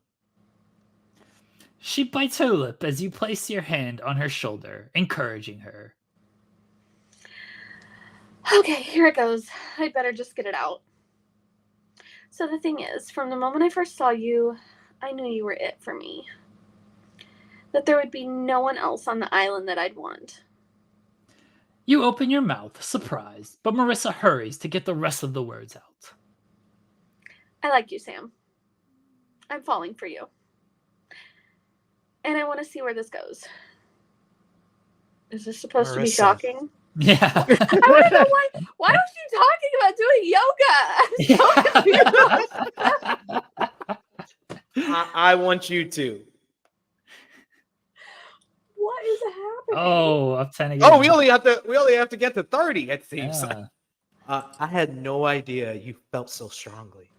She bites her lip as you place your hand on her shoulder, encouraging her. Okay, here it goes. I'd better just get it out. So the thing is, from the moment I first saw you, I knew you were it for me. That there would be no one else on the island that I'd want. You open your mouth, surprised, but Marissa hurries to get the rest of the words out. I like you, Sam. I'm falling for you. And I want to see where this goes. Is this supposed to be Marissa. shocking? Yeah. I want to know why was she talking about doing yoga? I'm so confused. I want you to. What is happening? Oh, up 10 again. Oh, we only have to get to 30, it seems. Yeah. I had no idea you felt so strongly.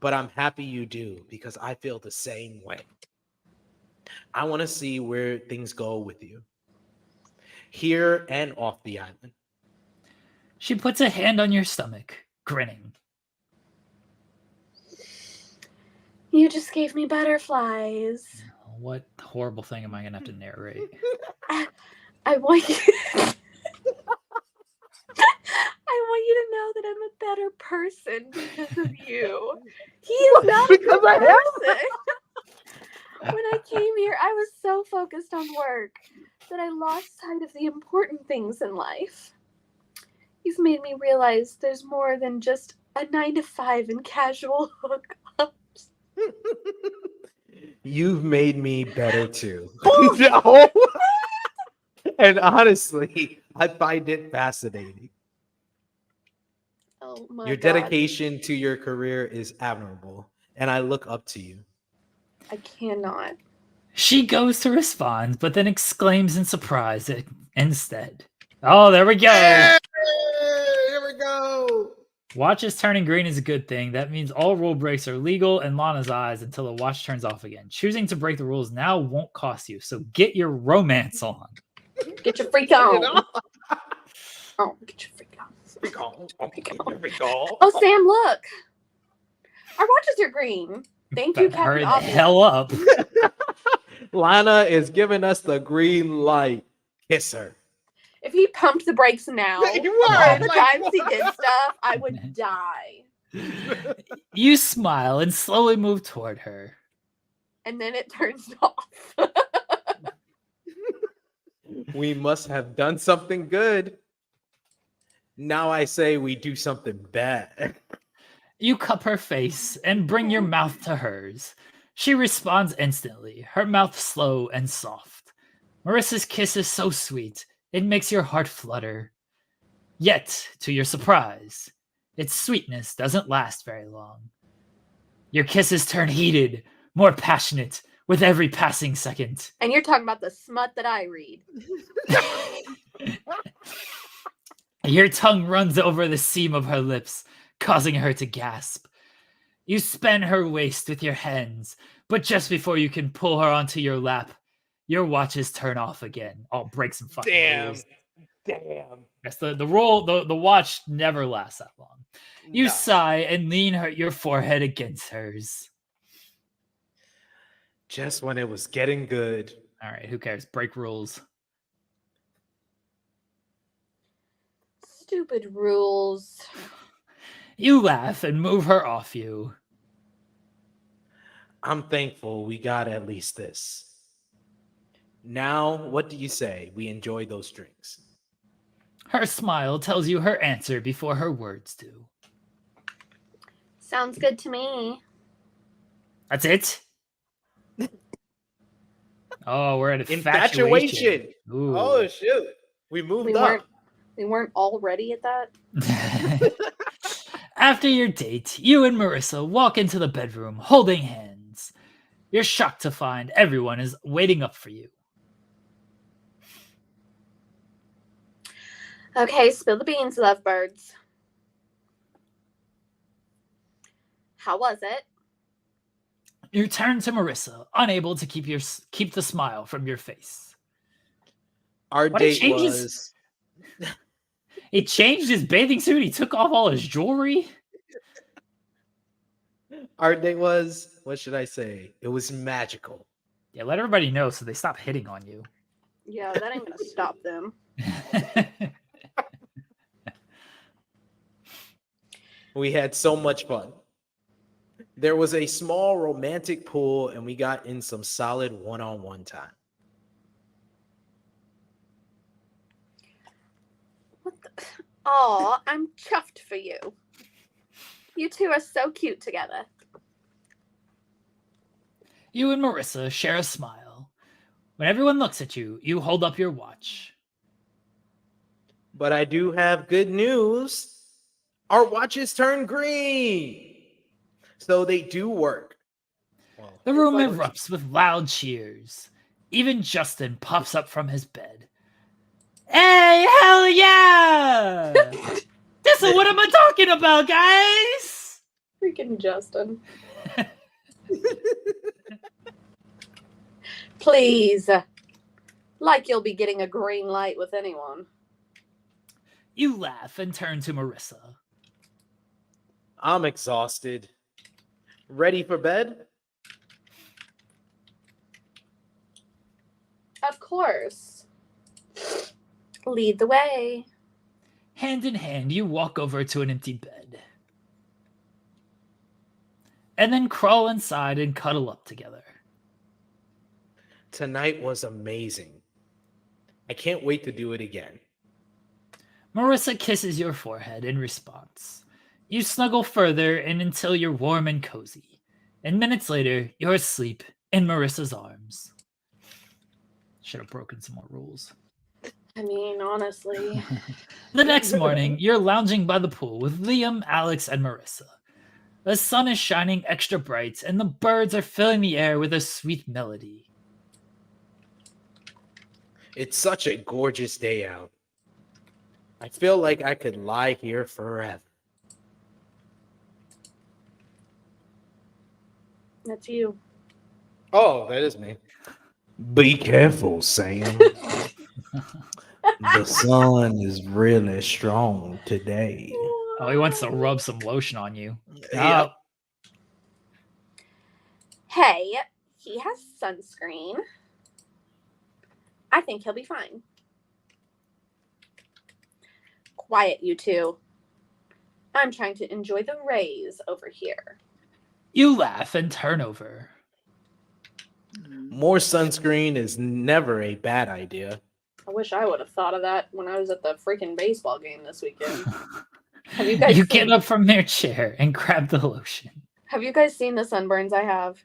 But I'm happy you do, because I feel the same way. I want to see where things go with you. Here and off the island. She puts a hand on your stomach, grinning. You just gave me butterflies. What horrible thing am I going to have to narrate? I want you. I want you to know that I'm a better person because of you. He is not a good person. When I came here, I was so focused on work that I lost sight of the important things in life. You've made me realize there's more than just a 9-to-5 and casual hookups. You've made me better too. No. And honestly, I find it fascinating. Oh my Your God. dedication to your career is admirable, and I look up to you. I cannot. She goes to respond, but then exclaims in surprise instead. Oh, there we go. Hey, here we go. Watches turning green is a good thing. That means all rule breaks are legal in Lana's eyes until the watch turns off again. Choosing to break the rules now won't cost you, so get your romance on. Get your freak on. Oh, get your freak on. Freak on. Freak on. Oh, Sam, look. Our watches are green. Thank you, Hurry Captain the Obvious. hell up. Lana is giving us the green light. Kiss her. If he pumped the brakes now, You all are, the like, times he did stuff, I would die. You smile and slowly move toward her. And then it turns off. We must have done something good. Now I say we do something bad. You cup her face and bring your mouth to hers. She responds instantly, her mouth slow and soft. Marissa's kiss is so sweet, it makes your heart flutter. Yet, to your surprise, its sweetness doesn't last very long. Your kisses turn heated, more passionate, with every passing second. And you're talking about the smut that I read. Your tongue runs over the seam of her lips, causing her to gasp. You span her waist with your hands, but just before you can pull her onto your lap, your watches turn off again. All breaks and fucking Damn. rules. Damn. That's the rule. The watch never lasts that long. You No. sigh and lean your forehead against hers. Just when it was getting good. All right, who cares? Break rules. Stupid rules. You laugh and move her off you. I'm thankful we got at least this. Now, what do you say? We enjoy those drinks. Her smile tells you her answer before her words do. Sounds good to me. That's it? Oh, we're at Infatuation. Ooh. Oh, shoot. We moved We up. weren't already at that. After your date, you and Marissa walk into the bedroom holding hands. You're shocked to find everyone is waiting up for you. Okay, spill the beans, lovebirds. How was it? You turn to Marissa, unable to keep the smile from your face. Our What, he date changes- was... He changed his bathing suit. He took off all his jewelry. Our date was... What should I say? It was magical. Yeah, let everybody know so they stop hitting on you. Yeah, that ain't gonna stop them. We had so much fun. There was a small romantic pool, and we got in some solid one-on-one time. What the? Aw, I'm chuffed for you. You two are so cute together. You and Marissa share a smile. When everyone looks at you, you hold up your watch. But I do have good news. Our watches turn green. So they do work. Well, The room like- erupts with loud cheers. Even Justin pops up from his bed. Hey, hell yeah! This is what am I talking about, guys? Freaking Justin. Please. Like you'll be getting a green light with anyone. You laugh and turn to Marissa. I'm exhausted. Ready for bed? Of course. Lead the way. Hand in hand, you walk over to an empty bed. And then crawl inside and cuddle up together. Tonight was amazing. I can't wait to do it again. Marissa kisses your forehead in response. You snuggle further and until you're warm and cozy. And minutes later, you're asleep in Marissa's arms. Should have broken some more rules. I mean, honestly. The next morning, you're lounging by the pool with Liam, Alex, and Marissa. The sun is shining extra bright, and the birds are filling the air with a sweet melody. It's such a gorgeous day out. I feel like I could lie here forever. That's you. Oh, that is me. Be careful, Sam. The sun is really strong today. Oh, he wants to rub some lotion on you. Yeah. Hey, he has sunscreen. I think he'll be fine. Quiet, you two. I'm trying to enjoy the rays over here. You laugh and turn over. More sunscreen is never a bad idea. I wish I would have thought of that when I was at the freaking baseball game this weekend. Have you guys You seen, get up from their chair and grab the lotion. Have you guys seen the sunburns I have?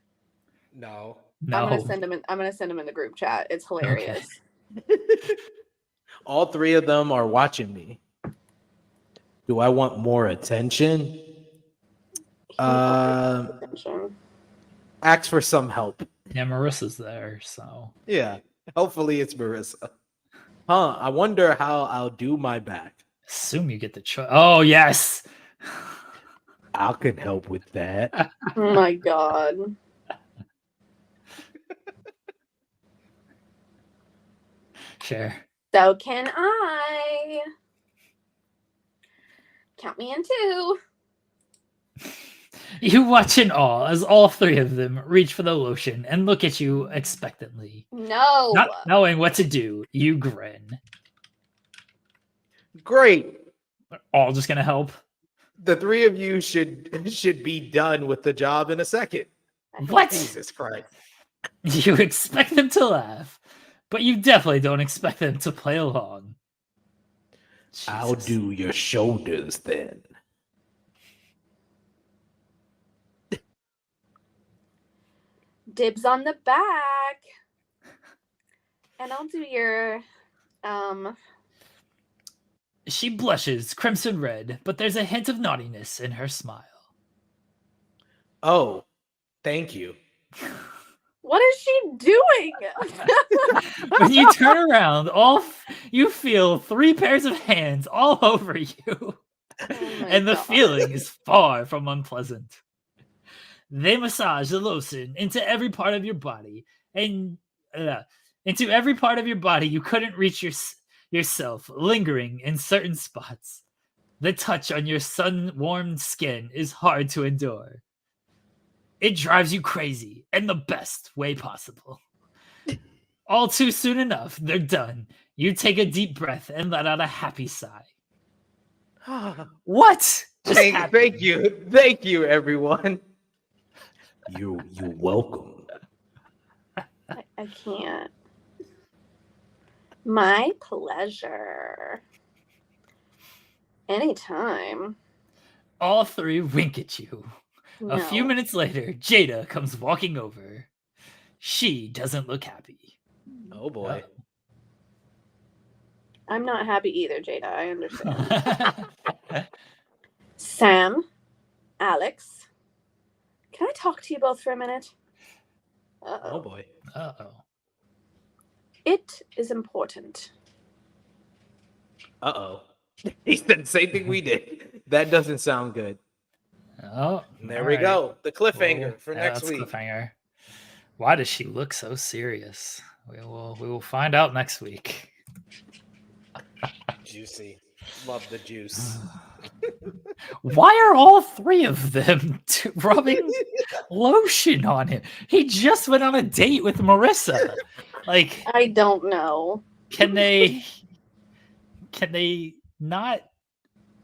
No. No. I'm gonna send them in the group chat. It's hilarious. All three of them are watching me. Do I want more attention? Attention. Ask for some help. Yeah, Marissa's there, so. Yeah. Hopefully it's Marissa. I wonder how I'll do my back. Assume you get the choice. Oh, yes. I can help with that. Oh my god. Sure. So can I. Count me in two. You watch in awe as all three of them reach for the lotion and look at you expectantly. No. Not knowing what to do, you grin. Great. All just gonna help. The three of you should be done with the job in a second. What? Jesus Christ. You expect them to laugh, but you definitely don't expect them to play along. I'll Jesus. do your shoulders then. Dibs on the back. And I'll do your She blushes crimson red, but there's a hint of naughtiness in her smile. Oh, thank you. what is she doing? When you turn around, you feel three pairs of hands all over you, Oh my and the God. feeling is far from unpleasant. They massage the lotion into every part of your body, and into every part of your body you couldn't reach yourself, lingering in certain spots. The touch on your sun-warmed skin is hard to endure. It drives you crazy in the best way possible. All too soon enough, they're done. You take a deep breath and let out a happy sigh. What? Just Thank you, everyone. You welcome. I can't. My pleasure. Anytime. All three wink at you. No. A few minutes later, Jada comes walking over. She doesn't look happy. Oh boy. I'm not happy either, Jada. I understand. Sam, Alex, can I talk to you both for a minute? Oh boy. Uh-oh. It is important. Uh-oh. He said the same thing we did. That doesn't sound good. Oh, There we go. The cliffhanger for next that's week. Cliffhanger. Why does she look so serious? We will find out next week. Juicy. Love the juice. Why are all three of them rubbing lotion on him? He just went on a date with Marissa. Like, I don't know. can they not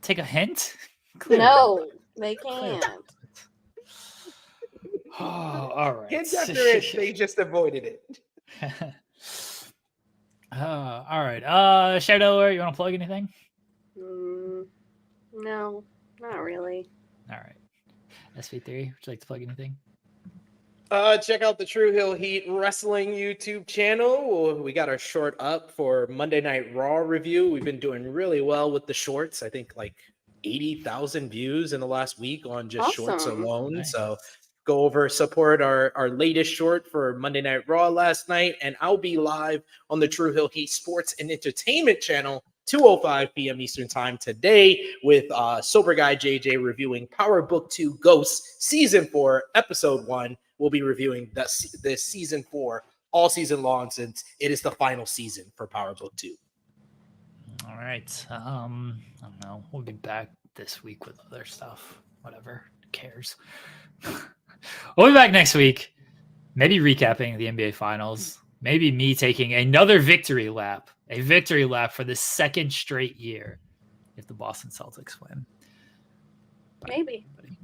take a hint? Clearly. No, they can't. Oh, all right. Hints after it, they just avoided it. All right. Cher Delaware, you want to plug anything? No, not really. All right. SP3, would you like to plug anything? Check out the True Hill Heat Wrestling YouTube channel. We got our short up for Monday Night Raw review. We've been doing really well with the shorts. I think like 80,000 views in the last week on just shorts Awesome. alone. Nice. So go over, support our latest short for Monday Night Raw last night. And I'll be live on the True Hill Heat Sports and Entertainment channel 2:05 p.m. Eastern Time today with Sober Guy JJ reviewing Power Book 2 Ghosts Season 4, Episode 1. We'll be reviewing this Season 4 all season long since it is the final season for Power Book 2. All right. I don't know. We'll be back this week with other stuff. Whatever. Who cares? We'll be back next week. Maybe recapping the NBA Finals. Maybe me taking another victory lap. A victory lap for the second straight year if the Boston Celtics win. Maybe. Everybody.